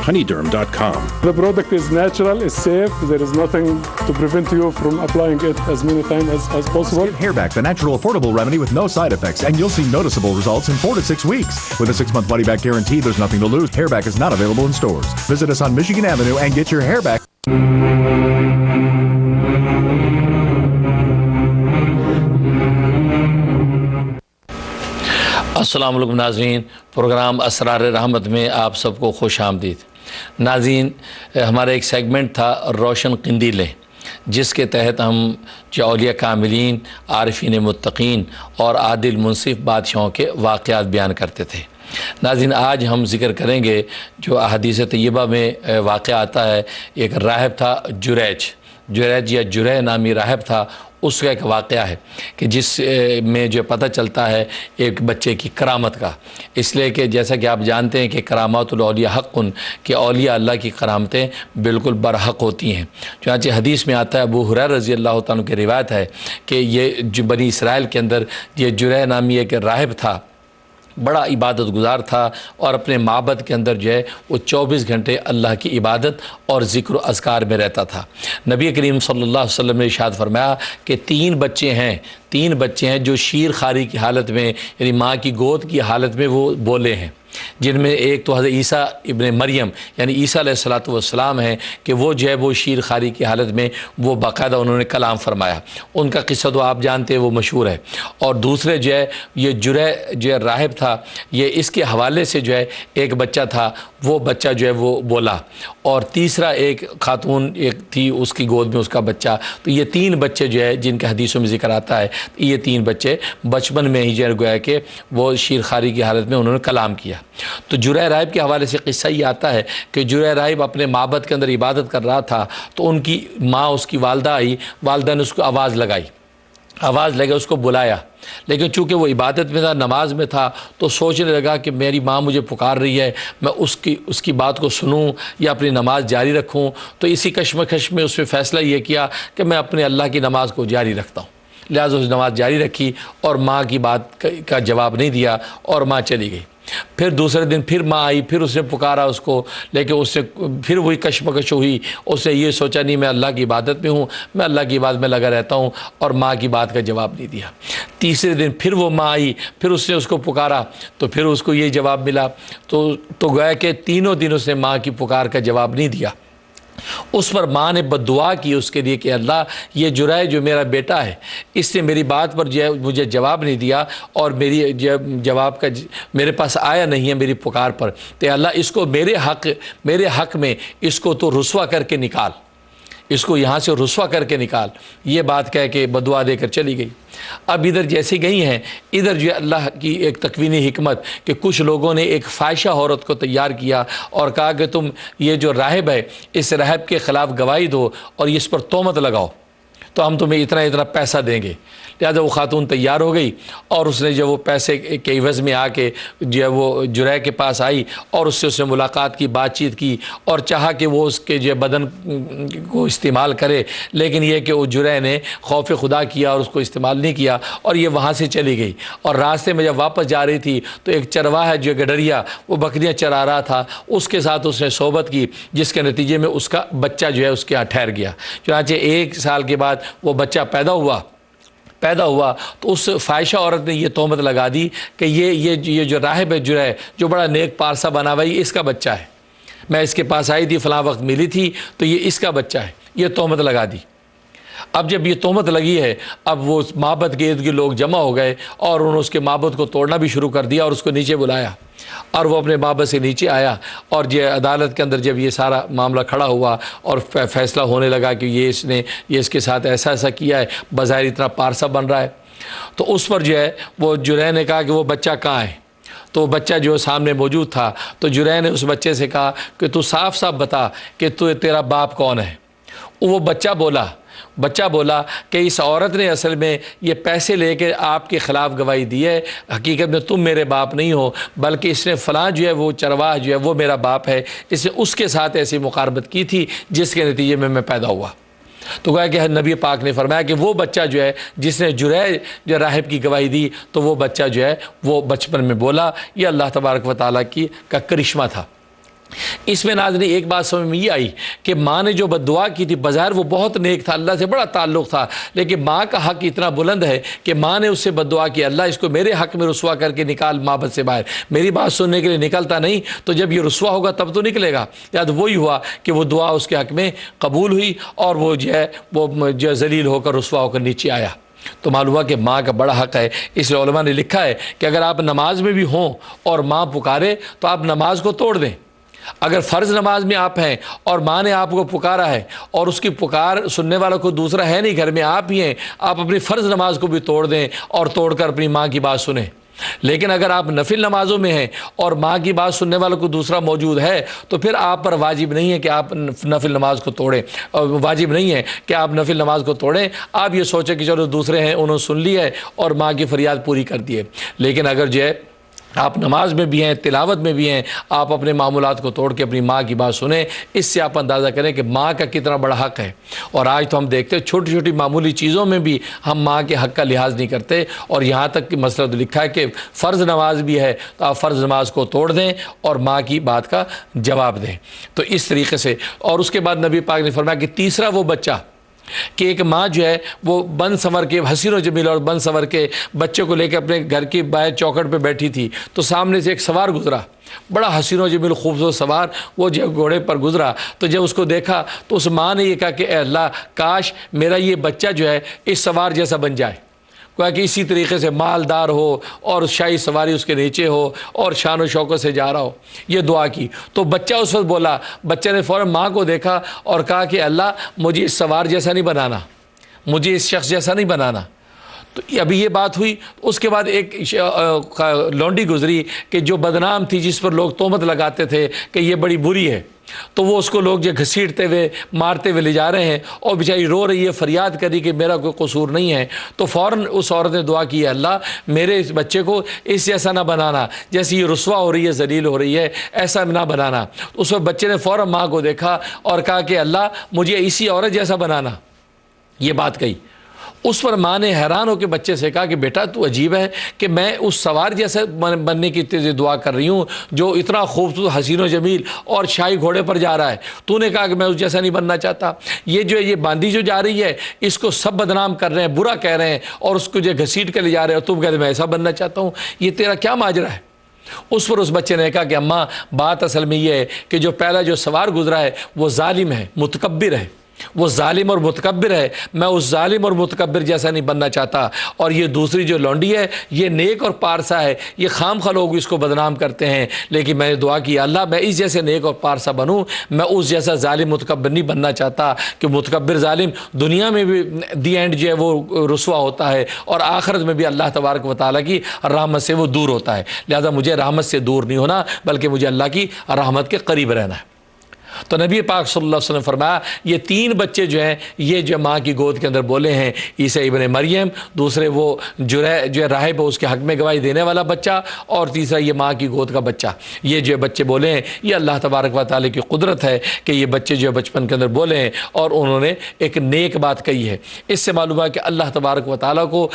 Speaker 9: honeyderm.com.
Speaker 13: The product is natural, it's safe, there is nothing to prevent you from applying it as many times as possible.
Speaker 14: Hairback, the natural affordable remedy with no side effects, and you'll see noticeable results in 4 to 6 weeks. With a 6-month money-back guarantee, there's nothing to lose. Hairback is not available in stores. Visit us on Michigan Avenue and get your hair back.
Speaker 3: السلام علیکم ناظرین, programme اسرار رحمت میں آپ سب کو خوش آمدید. ناظرین, ہمارا ایک سیگمنٹ تھا روشن قندیلیں, جس کے تحت ہم جو اولیاء کاملین, عارفین متقین اور عادل منصف بادشاہوں کے واقعات بیان کرتے تھے. ناظرین, آج ہم ذکر کریں گے جو احادیث طیبہ میں واقعہ آتا ہے. ایک راہب تھا جریج یا جرح نامی راہب تھا. اس کا ایک واقعہ ہے کہ جس میں جو پتہ چلتا ہے ایک بچے کی کرامت کا. اس لیے کہ جیسا کہ آپ جانتے ہیں کہ کرامات الاولیاء حق, کہ اولیاء اللہ کی کرامتیں بالکل برحق ہوتی ہیں. چنانچہ حدیث میں آتا ہے, ابو ہریرہ رضی اللہ تعالیٰ کی روایت ہے کہ یہ جو بنی اسرائیل کے اندر یہ جرح نامی ایک راہب تھا, بڑا عبادت گزار تھا, اور اپنے معبد کے اندر جو ہے وہ 24 گھنٹے اللہ کی عبادت اور ذکر و اذکار میں رہتا تھا. نبی کریم صلی اللہ علیہ وسلم نے ارشاد فرمایا کہ 3 بچے ہیں جو شیر خاری کی حالت میں, یعنی ماں کی گود کی حالت میں وہ بولے ہیں, جن میں ایک تو حضرت عیسیٰ ابن مریم یعنی عیسیٰ علیہ السلام ہیں کہ وہ جو ہے وہ شیر خاری کی حالت میں وہ باقاعدہ انہوں نے کلام فرمایا. ان کا قصہ تو آپ جانتے ہیں, وہ مشہور ہے. اور دوسرے جو ہے یہ جرح جو ہے راہب تھا, یہ اس کے حوالے سے جو ہے ایک بچہ تھا, وہ بچہ جو ہے وہ بولا. اور تیسرا ایک خاتون ایک تھی, اس کی گود میں اس کا بچہ. تو یہ 3 بچے جو ہے جن کے حدیثوں میں ذکر آتا ہے, یہ 3 بچے بچپن میں ہی جو ہے گویا کہ وہ شیر خاری کی حالت میں انہوں نے کلام کیا. تو جرح راہب کے حوالے سے قصہ یہ آتا ہے کہ جرح راہب اپنے معبد کے اندر عبادت کر رہا تھا, تو ان کی ماں, اس کی والدہ آئی. والدہ نے اس کو آواز لگائی, اس کو بلایا. لیکن چونکہ وہ عبادت میں تھا, نماز میں تھا, تو سوچنے لگا کہ میری ماں مجھے پکار رہی ہے, میں اس کی بات کو سنوں یا اپنی نماز جاری رکھوں. تو اسی کشمکش میں اس نے فیصلہ یہ کیا کہ میں اپنے اللہ کی نماز کو جاری رکھتا ہوں. لہٰذا اس نماز جاری رکھی اور ماں کی بات کا جواب نہیں دیا اور ماں چلی گئی. پھر دوسرے دن پھر ماں آئی, پھر اس نے پکارا اس کو, لیکن اس نے پھر وہی کشمکش ہوئی. اس نے یہ سوچا نہیں, میں اللہ کی عبادت میں ہوں, میں اللہ کی عبادت میں لگا رہتا ہوں, اور ماں کی بات کا جواب نہیں دیا. تیسرے دن پھر وہ ماں آئی, پھر اس نے اس کو پکارا, تو پھر اس کو یہ جواب ملا. تو گویا کہ تینوں دن اس نے ماں کی پکار کا جواب نہیں دیا. اس پر ماں نے بد دعا کی اس کے لیے کہ اللہ, یہ جرح جو میرا بیٹا ہے, اس نے میری بات پر جو ہے مجھے جواب نہیں دیا, اور میری جواب کا میرے پاس آیا نہیں ہے میری پکار پر, تو اللہ اس کو میرے حق میں اس کو تو رسوا کر کے نکال. اس کو یہاں سے رسوا کر کے نکال، یہ بات کہہ کے بدعا دے کر چلی گئی۔ اب ادھر جیسی گئی ہیں، ادھر جو اللہ کی ایک تکوینی حکمت کہ کچھ لوگوں نے ایک فاحشہ عورت کو تیار کیا اور کہا کہ تم یہ جو راہب ہے اس راہب کے خلاف گواہی دو اور اس پر تہمت لگاؤ تو ہم تمہیں اتنا اتنا پیسہ دیں گے۔ لہٰذا وہ خاتون تیار ہو گئی اور اس نے جو وہ پیسے کے عوض میں آ کے جو ہے وہ جرح کے پاس آئی اور اس سے ملاقات کی، بات چیت کی اور چاہا کہ وہ اس کے جو بدن کو استعمال کرے، لیکن یہ کہ وہ جرح نے خوف خدا کیا اور اس کو استعمال نہیں کیا اور یہ وہاں سے چلی گئی۔ اور راستے میں جب واپس جا رہی تھی تو ایک چرواہا جو گڈریا وہ بکریاں چرا رہا تھا، اس کے ساتھ اس نے صحبت کی، جس کے نتیجے میں اس کا بچہ جو ہے اس کے ہاں ٹھہر گیا۔ چنانچہ 1 سال کے بعد وہ بچہ پیدا ہوا تو اس فاحشہ عورت نے یہ تہمت لگا دی کہ یہ جو راہب ہے جو ہے جو بڑا نیک پارسا بنا ہوا ہے، اس کا بچہ ہے، میں اس کے پاس آئی تھی فلاں وقت ملی تھی تو یہ اس کا بچہ ہے، یہ تہمت لگا دی۔ اب جب یہ تہمت لگی ہے، اب وہ معبد کے ارد گرد لوگ جمع ہو گئے اور انہوں نے اس کے معبد کو توڑنا بھی شروع کر دیا اور اس کو نیچے بلایا اور وہ اپنے معبد سے نیچے آیا اور یہ عدالت کے اندر جب یہ سارا معاملہ کھڑا ہوا اور فیصلہ ہونے لگا کہ یہ اس کے ساتھ ایسا کیا ہے، بظاہر اتنا پارسا بن رہا ہے، تو اس پر جو ہے وہ جرح نے کہا کہ وہ بچہ کہاں ہے؟ تو وہ بچہ جو سامنے موجود تھا تو جرح نے اس بچے سے کہا کہ تو صاف بتا کہ تیرا باپ کون ہے۔ وہ بچہ بولا کہ اس عورت نے اصل میں یہ پیسے لے کے آپ کے خلاف گواہی دی ہے، حقیقت میں تم میرے باپ نہیں ہو، بلکہ اس نے فلاں جو ہے وہ چرواہ جو ہے وہ میرا باپ ہے، اس نے اس کے ساتھ ایسی مقاربت کی تھی جس کے نتیجے میں پیدا ہوا۔ تو کہا کہ نبی پاک نے فرمایا کہ وہ بچہ جو ہے جس نے جرح جو راہب کی گواہی دی تو وہ بچہ جو ہے وہ بچپن میں بولا، یہ اللہ تبارک و تعالیٰ کا کرشمہ تھا۔ اس میں ناظرین ایک بات سمجھ میں یہ آئی کہ ماں نے جو بد دعا کی تھی، بظاہر وہ بہت نیک تھا، اللہ سے بڑا تعلق تھا، لیکن ماں کا حق اتنا بلند ہے کہ ماں نے اس سے بد دعا کی، اللہ اس کو میرے حق میں رسوا کر کے نکال معبد سے باہر، میری بات سننے کے لیے نکلتا نہیں تو جب یہ رسوا ہوگا تب تو نکلے گا۔ یاد وہی ہوا کہ وہ دعا اس کے حق میں قبول ہوئی اور وہ جو ہے ذلیل ہو کر رسوا ہو کر نیچے آیا۔ تو معلوم ہوا کہ ماں کا بڑا حق ہے، اس لیے علماء نے لکھا ہے کہ اگر آپ نماز میں بھی ہوں اور ماں پکارے تو آپ نماز کو توڑ دیں۔ اگر فرض نماز میں آپ ہیں اور ماں نے آپ کو پکارا ہے اور اس کی پکار سننے والا کوئی دوسرا ہے نہیں، گھر میں آپ ہی ہیں، آپ اپنی فرض نماز کو بھی توڑ دیں اور توڑ کر اپنی ماں کی بات سنیں۔ لیکن اگر آپ نفل نمازوں میں ہیں اور ماں کی بات سننے والا کوئی دوسرا موجود ہے تو پھر آپ پر واجب نہیں ہے کہ آپ نفل نماز کو توڑیں، واجب نہیں ہے کہ آپ نفل نماز کو توڑیں۔ آپ یہ سوچیں کہ چلو دوسرے ہیں انہوں نے سن لی ہے اور ماں کی فریاد پوری کر دی ہے، لیکن اگر جو ہے آپ نماز میں بھی ہیں، تلاوت میں بھی ہیں، آپ اپنے معمولات کو توڑ کے اپنی ماں کی بات سنیں، اس سے آپ اندازہ کریں کہ ماں کا کتنا بڑا حق ہے۔ اور آج تو ہم دیکھتے ہیں چھوٹی چھوٹی معمولی چیزوں میں بھی ہم ماں کے حق کا لحاظ نہیں کرتے، اور یہاں تک کہ مسئلہ تو لکھا ہے کہ فرض نماز بھی ہے تو آپ فرض نماز کو توڑ دیں اور ماں کی بات کا جواب دیں۔ تو اس طریقے سے، اور اس کے بعد نبی پاک نے فرمایا کہ تیسرا وہ بچہ کہ ایک ماں جو ہے وہ بن سنور کے حسین و جمیل اور بن سنور کے بچے کو لے کے اپنے گھر کی باہر چوکھٹ پہ بیٹھی تھی تو سامنے سے ایک سوار گزرا، بڑا حسین و جمیل خوبصورت سوار، وہ جو گھوڑے پر گزرا تو جب اس کو دیکھا تو اس ماں نے یہ کہا کہ اے اللہ کاش میرا یہ بچہ جو ہے اس سوار جیسا بن جائے، کوئی کہ اسی طریقے سے مالدار ہو اور شاہی سواری اس کے نیچے ہو اور شان و شوکت سے جا رہا ہو۔ یہ دعا کی تو بچہ اس وقت بولا، بچے نے فوراً ماں کو دیکھا اور کہا کہ اللہ مجھے اس سوار جیسا نہیں بنانا، مجھے اس شخص جیسا نہیں بنانا۔ تو ابھی یہ بات ہوئی، اس کے بعد ایک لونڈی گزری کہ جو بدنام تھی، جس پر لوگ تہمت لگاتے تھے کہ یہ بڑی بری ہے، تو وہ اس کو لوگ جو گھسیٹتے ہوئے مارتے ہوئے لے جا رہے ہیں اور بیچاری رو رہی ہے، فریاد کری کہ میرا کوئی قصور نہیں ہے۔ تو فوراً اس عورت نے دعا کی ہے اللہ میرے اس بچے کو اس جیسا نہ بنانا، جیسے یہ رسوا ہو رہی ہے، ذلیل ہو رہی ہے، ایسا نہ بنانا۔ اس وقت بچے نے فوراً ماں کو دیکھا اور کہا کہ اللہ مجھے اسی عورت جیسا بنانا، یہ بات کہی۔ اس پر ماں نے حیران ہو کے بچے سے کہا کہ بیٹا تو عجیب ہے کہ میں اس سوار جیسے بننے کی تیزی دعا کر رہی ہوں جو اتنا خوبصورت حسین و جمیل اور شاہی گھوڑے پر جا رہا ہے، تو نے کہا کہ میں اس جیسا نہیں بننا چاہتا۔ یہ جو ہے یہ باندھی جو جا رہی ہے اس کو سب بدنام کر رہے ہیں، برا کہہ رہے ہیں اور اس کو جو گھسیٹ کے لے جا رہے ہیں، اور تم کہتے میں ایسا بننا چاہتا ہوں، یہ تیرا کیا ماجرا ہے؟ اس پر اس بچے نے کہا کہ اماں بات اصل میں یہ ہے کہ جو پہلا جو سوار گزرا ہے وہ ظالم ہے، متکبر ہے، وہ ظالم اور متکبر ہے، میں اس ظالم اور متکبر جیسا نہیں بننا چاہتا. اور یہ دوسری جو لونڈی ہے یہ نیک اور پارسا ہے، یہ خام خواہ لوگ اس کو بدنام کرتے ہیں، لیکن میں نے دعا کی اللہ میں اس جیسے نیک اور پارسا بنوں، میں اس جیسا ظالم متکبر نہیں بننا چاہتا کہ متکبر ظالم دنیا میں بھی دی اینڈ جو ہے وہ رسوا ہوتا ہے اور آخرت میں بھی اللہ تبارک و تعالیٰ کی رحمت سے وہ دور ہوتا ہے. لہذا مجھے رحمت سے دور نہیں ہونا بلکہ مجھے اللہ کی رحمت کے قریب رہنا ہے. تو نبی پاک صلی اللہ علیہ وسلم فرمایا یہ 3 بچے جو ہیں یہ جو ماں کی گود کے اندر بولے ہیں، عیسی ابن مریم، دوسرے وہ جو ہے راہب اس کے حق میں گواہی دینے والا بچہ، اور تیسرا یہ ماں کی گود کا بچہ. یہ جو بچے بولے ہیں یہ اللہ تبارک و تعالیٰ کی قدرت ہے کہ یہ بچے جو بچپن کے اندر بولے ہیں اور انہوں نے ایک نیک بات کہی ہے. اس سے معلوم ہے کہ اللہ تبارک و تعالیٰ کو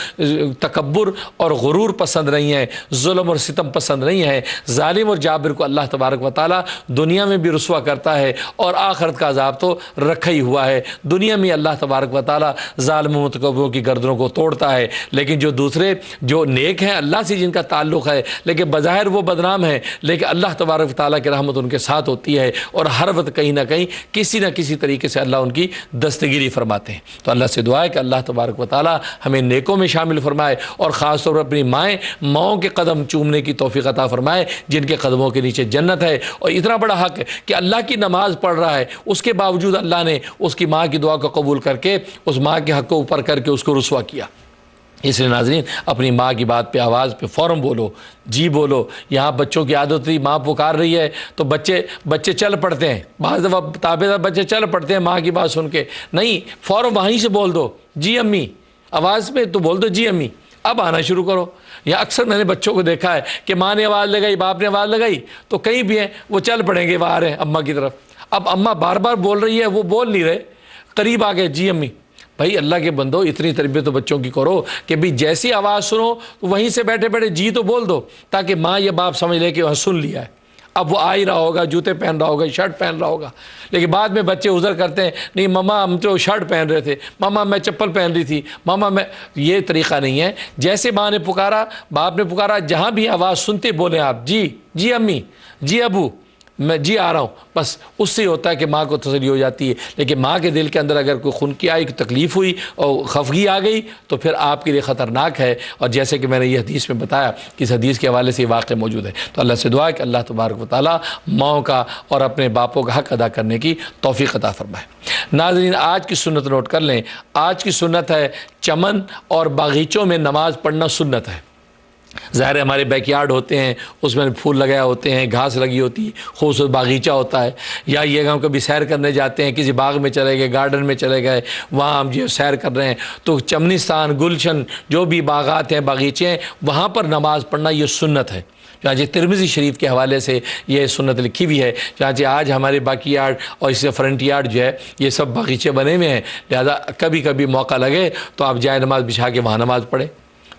Speaker 3: تکبر اور غرور پسند نہیں ہے، ظلم اور ستم پسند نہیں ہے. ظالم اور جابر کو اللہ تبارک و تعالیٰ دنیا میں بھی رسوا کرتا ہے اور آخرت کا عذاب تو رکھا ہی ہوا ہے. دنیا میں اللہ تبارک و تعالیٰ ظالم و متکبروں کی گردنوں کو توڑتا ہے، لیکن جو دوسرے جو نیک ہیں اللہ سے جن کا تعلق ہے لیکن بظاہر وہ بدنام ہیں، لیکن اللہ تبارک و تعالیٰ کی رحمت ان کے ساتھ ہوتی ہے اور ہر وقت کہیں نہ کہیں کسی نہ کسی طریقے سے اللہ ان کی دستگیری فرماتے ہیں. تو اللہ سے دعا ہے کہ اللہ تبارک و تعالیٰ ہمیں نیکوں میں شامل فرمائے اور خاص طور پر اپنی ماؤں کے قدم چومنے کی توفیق عطا فرمائے جن کے قدموں کے نیچے جنت ہے. اور اتنا بڑا حق ہے کہ اللہ کی نماز پڑھ رہا ہے اس کے باوجود اللہ نے اس کی ماں کی دعا کو قبول کر کے اس ماں کے حق کو اوپر کر کے اس کو رسوا کیا. اس لیے ناظرین اپنی ماں کی بات پہ آواز پہ فوراً بولو، جی بولو. یہاں بچوں کی عادت تھی ماں پکار رہی ہے تو بچے چل پڑتے ہیں، بعض دفعہ تابعدار بچے چل پڑتے ہیں ماں کی بات سن کے. نہیں، فوراً وہیں سے بول دو جی امی، آواز پہ تو بول دو جی امی، اب آنا شروع کرو. یا اکثر میں نے بچوں کو دیکھا ہے کہ ماں نے آواز لگائی باپ نے آواز لگائی تو کہیں بھی ہیں وہ چل پڑیں گے باہر ہیں اماں کی طرف. اب اماں بار بار بول رہی ہے وہ بول نہیں رہے، قریب آ گئے جی امی. بھائی اللہ کے بندو اتنی تربیت تو بچوں کی کرو کہ بھی جیسی آواز سنو وہیں سے بیٹھے بیٹھے جی تو بول دو تاکہ ماں یا باپ سمجھ لے کہ وہاں سن لیا ہے. اب وہ آ ہی رہا ہوگا، جوتے پہن رہا ہوگا، شرٹ پہن رہا ہوگا، لیکن بعد میں بچے عذر کرتے ہیں نہیں ماما ہم تو شرٹ پہن رہے تھے، ماما میں چپل پہن رہی تھی، ماما میں. یہ طریقہ نہیں ہے. جیسے ماں نے پکارا باپ نے پکارا جہاں بھی آواز سنتے بولیں آپ جی امی، جی ابو، میں جی آ رہا ہوں. بس اس سے ہوتا ہے کہ ماں کو تسلی ہو جاتی ہے. لیکن ماں کے دل کے اندر اگر کوئی خنکی آئی، کوئی تکلیف ہوئی اور خفگی آ گئی تو پھر آپ کے لیے خطرناک ہے. اور جیسے کہ میں نے یہ حدیث میں بتایا کہ اس حدیث کے حوالے سے یہ واقعہ موجود ہے. تو اللہ سے دعا ہے کہ اللہ تبارک و تعالیٰ ماؤں کا اور اپنے باپوں کا حق ادا کرنے کی توفیق عطا فرمائے. ناظرین آج کی سنت نوٹ کر لیں. آج کی سنت ہے چمن اور باغیچوں میں نماز پڑھنا سنت ہے. ظاہر ہے ہمارے بیک یارڈ ہوتے ہیں، اس میں پھول لگائے ہوتے ہیں، گھاس لگی ہوتی ہے، خوبصورت باغیچہ ہوتا ہے. یا یہ ہم کبھی سیر کرنے جاتے ہیں، کسی باغ میں چلے گئے، گارڈن میں چلے گئے، وہاں ہم جو سیر کر رہے ہیں تو چمنستان، گلشن، جو بھی باغات ہیں، باغیچے ہیں، وہاں پر نماز پڑھنا یہ سنت ہے. چنانچہ ترمذی شریف کے حوالے سے یہ سنت لکھی ہوئی ہے. چنانچہ آج ہمارے باقی یارڈ اور اس سے فرنٹ یارڈ جو ہے یہ سب باغیچے بنے ہوئے ہیں. لہذا کبھی کبھی موقع لگے تو آپ جائے نماز بچھا کے وہاں نماز پڑھیں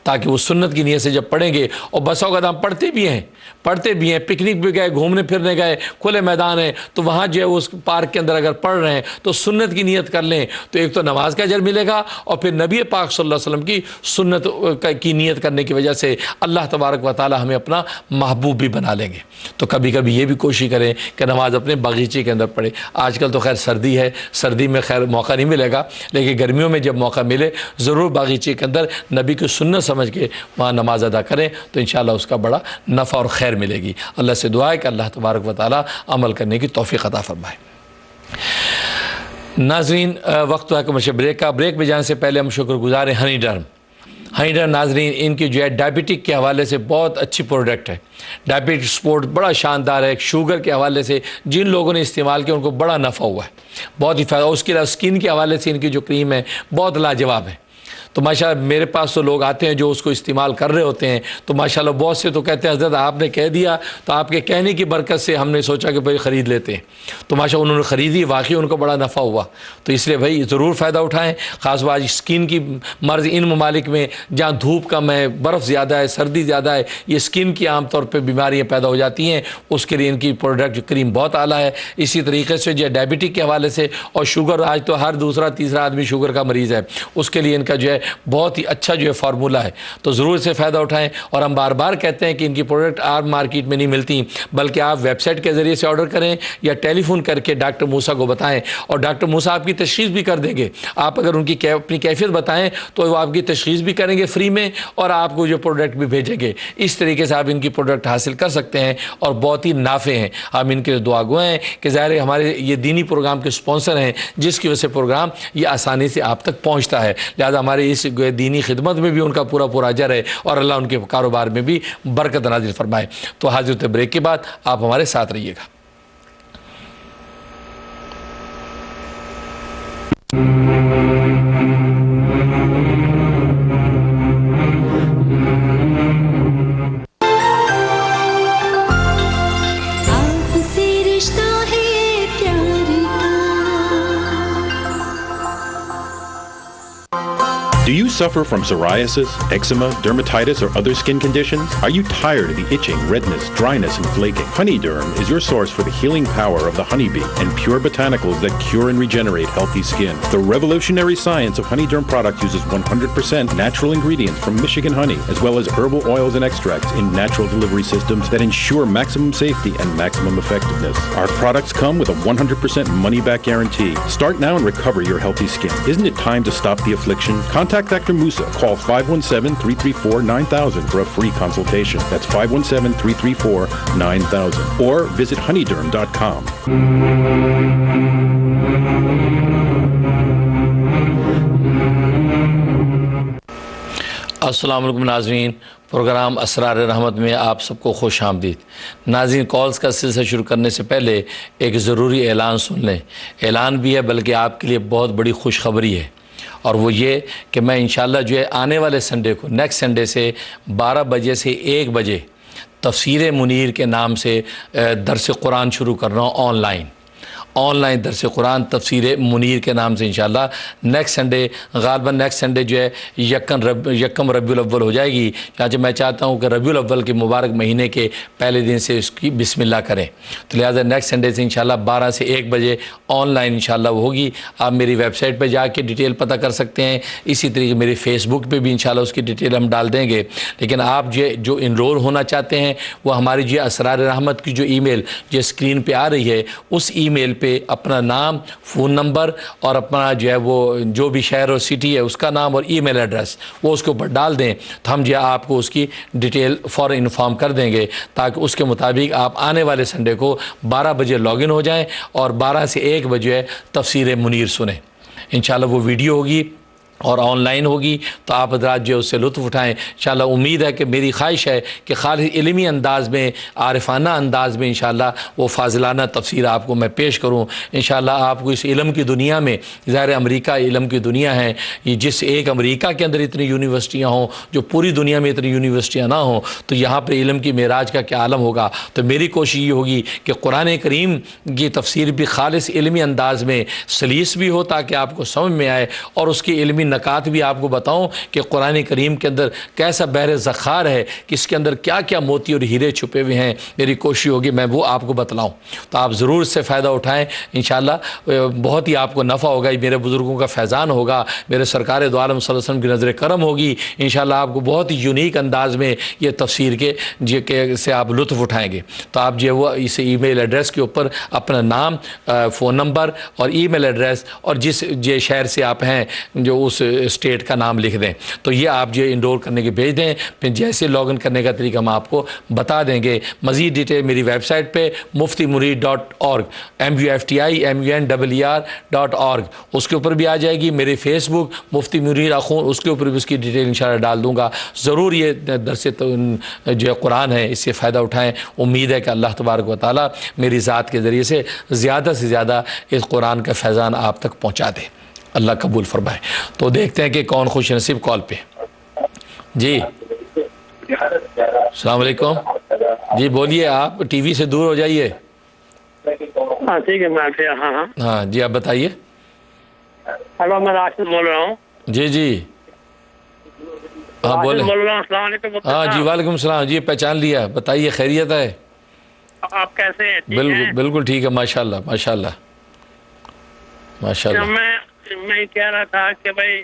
Speaker 3: تاکہ وہ سنت کی نیت سے جب پڑھیں گے. اور بسا اوقات ہم پڑھتے بھی ہیں، پکنک بھی گئے، گھومنے پھرنے گئے، کھلے میدان ہیں تو وہاں جو ہے اس پارک کے اندر اگر پڑھ رہے ہیں تو سنت کی نیت کر لیں تو ایک تو نماز کا اجر ملے گا اور پھر نبی پاک صلی اللہ علیہ وسلم کی سنت کی نیت کرنے کی وجہ سے اللہ تبارک و تعالی ہمیں اپنا محبوب بھی بنا لیں گے. تو کبھی کبھی یہ بھی کوشش کریں کہ نماز اپنے باغیچے کے اندر پڑھیں. آج کل تو خیر سردی ہے، سردی میں خیر موقع نہیں ملے گا، لیکن گرمیوں میں جب موقع ملے ضرور باغیچے کے اندر نبی کی سنت سمجھ کے وہاں نماز ادا کریں تو انشاءاللہ اس کا بڑا نفع اور خیر ملے گی. اللہ سے دعا ہے کہ اللہ تبارک و تعالی عمل کرنے کی توفیق عطا فرمائے. ناظرین وقت ہے کہ بریک کا. بریک میں جانے سے پہلے ہم شکر گزار ہیں ہنی ڈرم. ناظرین ان کی جو ہے ڈائبٹک کے حوالے سے بہت اچھی پروڈکٹ ہے. ڈائبٹک سپورٹ بڑا شاندار ہے. شوگر کے حوالے سے جن لوگوں نے استعمال کیا ان کو بڑا نفع ہوا ہے، بہت ہی فائدہ. اس کے علاوہ اسکن کے حوالے سے ان کی جو کریم ہے بہت لاجواب ہے. تو ماشاءاللہ میرے پاس تو لوگ آتے ہیں جو اس کو استعمال کر رہے ہوتے ہیں تو ماشاءاللہ بہت سے تو کہتے ہیں حضرت آپ نے کہہ دیا تو آپ کے کہنے کی برکت سے ہم نے سوچا کہ بھائی خرید لیتے ہیں. تو ماشاءاللہ انہوں نے خریدی، واقعی ان کو بڑا نفع ہوا. تو اس لیے بھائی ضرور فائدہ اٹھائیں. خاص بات اسکن کی مرض ان ممالک میں جہاں دھوپ کم ہے، برف زیادہ ہے، سردی زیادہ ہے، یہ اسکن کی عام طور پہ بیماریاں پیدا ہو جاتی ہیں. اس کے لیے ان کی پروڈکٹ کریم بہت اعلیٰ ہے. اسی طریقے سے جو ہے ڈائبٹک کے حوالے سے اور شوگر، آج تو ہر دوسرا تیسرا آدمی شوگر کا مریض ہے، اس کے لیے ان کا جو ہے بہت ہی اچھا جو ہے فارمولہ ہے، تو ضرور سے فائدہ اٹھائیں. اور ہم بار بار کہتے ہیں کہ ان کی پروڈکٹ آپ مارکیٹ میں نہیں ملتی، بلکہ آپ ویب سائٹ کے ذریعے سے آرڈر کریں یا ٹیلی فون کر کے ڈاکٹر موسیٰ کو بتائیں، اور ڈاکٹر موسیٰ آپ کی تشخیص بھی کر دیں گے. آپ اگر ان کی اپنی کیفیت بتائیں تو وہ آپ کی تشخیص بھی کریں گے فری میں، اور آپ کو جو پروڈکٹ بھی بھیجیں گے. اس طریقے سے آپ ان کی پروڈکٹ حاصل کر سکتے ہیں اور بہت ہی نافع ہیں. ہم ان کے دعا گو ہیں کہ ظاہر ہمارے یہ دینی پروگرام کے سپانسر ہیں، جس کی وجہ سے پروگرام یہ آسانی سے آپ تک پہنچتا ہے. لہذا ہمارے اس دینی خدمت میں بھی ان کا پورا اجر ہے، اور اللہ ان کے کاروبار میں بھی برکت نازل فرمائے. تو حاضر بریک کے بعد آپ ہمارے ساتھ رہیے گا.
Speaker 9: Do you suffer from psoriasis, eczema, dermatitis, or other skin conditions? Are you tired of the itching, redness, dryness, and flaking? HoneyDerm is your source for the healing power of the honeybee and pure botanicals that cure and regenerate healthy skin. The revolutionary science of HoneyDerm products uses 100% natural ingredients from Michigan honey, as well as herbal oils and extracts in natural delivery systems that ensure maximum safety and maximum effectiveness. Our products come with a 100% money-back guarantee. Start now and recover your healthy skin. Isn't it time to stop the affliction? Contact Dr. Musa. Call 517-334-9000 for a free consultation. That's 517-334-9000. Or visit honeyderm.com.
Speaker 3: السلام علیکم ناظرین، programme اسرار رحمت میں آپ سب کو خوش آمدید. ناظرین، کالز کا سلسلہ شروع کرنے سے پہلے ایک ضروری اعلان سن لیں. اعلان بھی ہے بلکہ آپ کے لیے بہت بڑی خوشخبری ہے، اور وہ یہ کہ میں انشاءاللہ جو ہے آنے والے سنڈے کو، نیکسٹ سنڈے سے 12 بجے سے 1 بجے تفسیر منیر کے نام سے درس قرآن شروع کر رہا ہوں. آن لائن درس قرآن تفسیر منیر کے نام سے انشاءاللہ نیکسٹ سنڈے، غالباً نیکسٹ سنڈے جو ہے یکم ربیع الاول ہو جائے گی. چنانچہ میں چاہتا ہوں کہ ربیع الاول کے مبارک مہینے کے پہلے دن سے اس کی بسم اللہ کریں. تو لہٰذا نیکسٹ سنڈے سے انشاءاللہ 12 سے 1 بجے آن لائن انشاءاللہ وہ ہوگی. آپ میری ویب سائٹ پہ جا کے ڈیٹیل پتہ کر سکتے ہیں. اسی طریقے میرے فیس بک پہ بھی انشاءاللہ اس کی ڈیٹیل ہم ڈال دیں گے. لیکن آپ جو انرول ہونا چاہتے ہیں وہ ہماری جو اسرار رحمت کی جو ای میل جو اسکرین پہ آ رہی ہے، اس ای میل پہ اپنا نام، فون نمبر اور اپنا جو ہے وہ جو بھی شہر اور سٹی ہے اس کا نام اور ای میل ایڈریس وہ اس کے اوپر ڈال دیں، تو ہم جو ہے آپ کو اس کی ڈیٹیل فوراً انفارم کر دیں گے، تاکہ اس کے مطابق آپ آنے والے سنڈے کو 12 بجے لاگ ان ہو جائیں اور 12 سے 1 بجے تفسیر منیر سنیں. انشاءاللہ وہ ویڈیو ہوگی اور آن لائن ہوگی، تو آپ حضرات جو اس سے لطف اٹھائیں. انشاءاللہ امید ہے کہ میری خواہش ہے کہ خالص علمی انداز میں، عارفانہ انداز میں انشاءاللہ وہ فاضلانہ تفسیر آپ کو میں پیش کروں. انشاءاللہ آپ کو اس علم کی دنیا میں، ظاہر امریکہ علم کی دنیا ہے، یہ جس ایک امریکہ کے اندر اتنی یونیورسٹیاں ہوں، جو پوری دنیا میں اتنی یونیورسٹیاں نہ ہوں، تو یہاں پہ علم کی معراج کا کیا عالم ہوگا. تو میری کوشش یہ ہوگی کہ قرآن کریم کی تفسیر بھی خالص علمی انداز میں سلیس بھی ہو، تاکہ آپ کو سمجھ میں آئے، اور اس کی علمی نکات بھی آپ کو بتاؤں کہ قرآن کریم کے اندر کیسا بحر ذخار ہے، کہ اس کے اندر کیا کیا موتی اور ہیرے چھپے ہوئے ہیں. میری کوشش ہوگی میں وہ آپ کو بتلاؤں، تو آپ ضرور اس سے فائدہ اٹھائیں. انشاءاللہ بہت ہی آپ کو نفع ہوگا، میرے بزرگوں کا فیضان ہوگا، میرے سرکار دو عالم صلی اللہ علیہ وسلم کی نظر کرم ہوگی. انشاءاللہ آپ کو بہت ہی یونیک انداز میں یہ تفسیر کے سے آپ لطف اٹھائیں گے. تو آپ جو وہ اس ای میل ایڈریس کے اوپر اپنا نام، فون نمبر اور ای میل ایڈریس اور جس شہر سے آپ ہیں جو اس اسٹیٹ کا نام لکھ دیں. تو یہ آپ جو انرول کرنے کے بھیج دیں، پھر جیسے لاگ ان کرنے کا طریقہ ہم آپ کو بتا دیں گے. مزید ڈیٹیل میری ویب سائٹ پہ muftimunir.org muftimunir.org اس کے اوپر بھی آ جائے گی. میرے فیس بک مفتی منیر اخون اس کے اوپر بھی اس کی ڈیٹیل انشاءاللہ ڈال دوں گا. ضرور یہ درس جو قرآن ہے اس سے فائدہ اٹھائیں. امید ہے کہ اللہ تبارک و تعالیٰ میری ذات کے ذریعے سے زیادہ اس قرآن کا فیضان آپ تک پہنچا دے. اللہ قبول فرمائے. تو دیکھتے ہیں کہ کون خوش نصیب کال پہ. جی السلام علیکم. جی بولیے، آپ ٹی وی سے دور ہو جائیے.
Speaker 15: ہاں ٹھیک ہے، میں
Speaker 3: ہاں جی آپ بتائیے.
Speaker 15: ہلو، میں راشد بول رہا ہوں.
Speaker 3: جی ہاں بولیں.
Speaker 15: السلام علیکم.
Speaker 3: ہاں جی وعلیکم السلام. جی پہچان لیا، بتائیے خیریت ہے؟
Speaker 15: آپ کیسے ہیں؟
Speaker 3: بالکل ٹھیک ہے، ماشاءاللہ ماشاءاللہ.
Speaker 15: میں کہہ رہا تھا کہ بھائی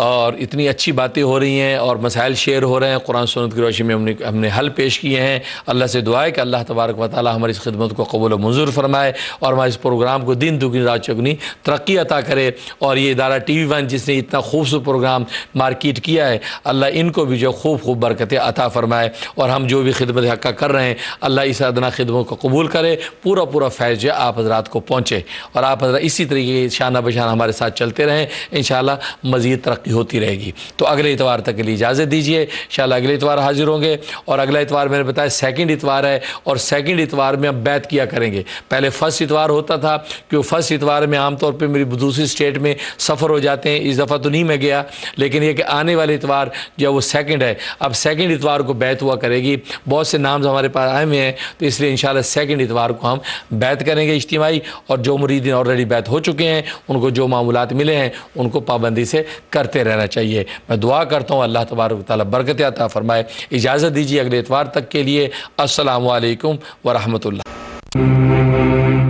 Speaker 3: اور اتنی اچھی باتیں ہو رہی ہیں اور مسائل شیئر ہو رہے ہیں، قرآن سنت کی روشنی میں ہم نے حل پیش کیے ہیں۔ اللہ سے دعا ہے کہ اللہ تبارک و تعالی ہماری اس خدمت کو قبول و منظور فرمائے اور ہمارے اس پروگرام کو دن دگنی رات چگنی ترقی عطا کرے، اور یہ ادارہ ٹی وی ون جس نے اتنا خوبصورت پروگرام مارکیٹ کیا ہے، اللہ ان کو بھی جو خوب برکتیں عطا فرمائے، اور ہم جو بھی خدمت حقہ کر رہے ہیں اللہ اس ادنا خدمت کو قبول کرے، پورا فیض جو آپ حضرات کو پہنچے، اور آپ حضرات اسی طریقے شانہ بشانہ ہمارے ساتھ چلتے رہیں، انشاءاللہ مزید ترقی ہوتی رہے گی۔ تو اگلے اتوار تک کے لیے اجازت دیجیے، انشاءاللہ اگلے اتوار حاضر ہوں گے، اور اگلا اتوار میں نے بتایا سیکنڈ اتوار ہے، اور سیکنڈ اتوار میں ہم بیعت کیا کریں گے۔ پہلے فرسٹ اتوار ہوتا تھا، کیوں فرسٹ اتوار میں عام طور پہ میری دوسری اسٹیٹ میں سفر ہو جاتے ہیں، اس دفعہ تو نہیں میں گیا، لیکن یہ کہ آنے والے اتوار جو وہ سیکنڈ ہے، اب سیکنڈ اتوار کو بیعت ہوا کرے گی۔ بہت سے نام ہمارے پاس آئے ہوئے ہیں، تو اس لیے انشاءاللہ سیکنڈ اتوار کو ہم بیعت کریں گے اجتماعی، اور جو مریدین آلریڈی بیعت ہو چکے ہیں ان کو جو معمولات ملے ہیں ان کو پابندی سے کرتے رہنا چاہیے۔ میں دعا کرتا ہوں اللہ تبارک و تعالیٰ برکت عطا فرمائے۔ اجازت دیجیے اگلے اتوار تک کے لیے۔ السلام علیکم ورحمۃ اللہ۔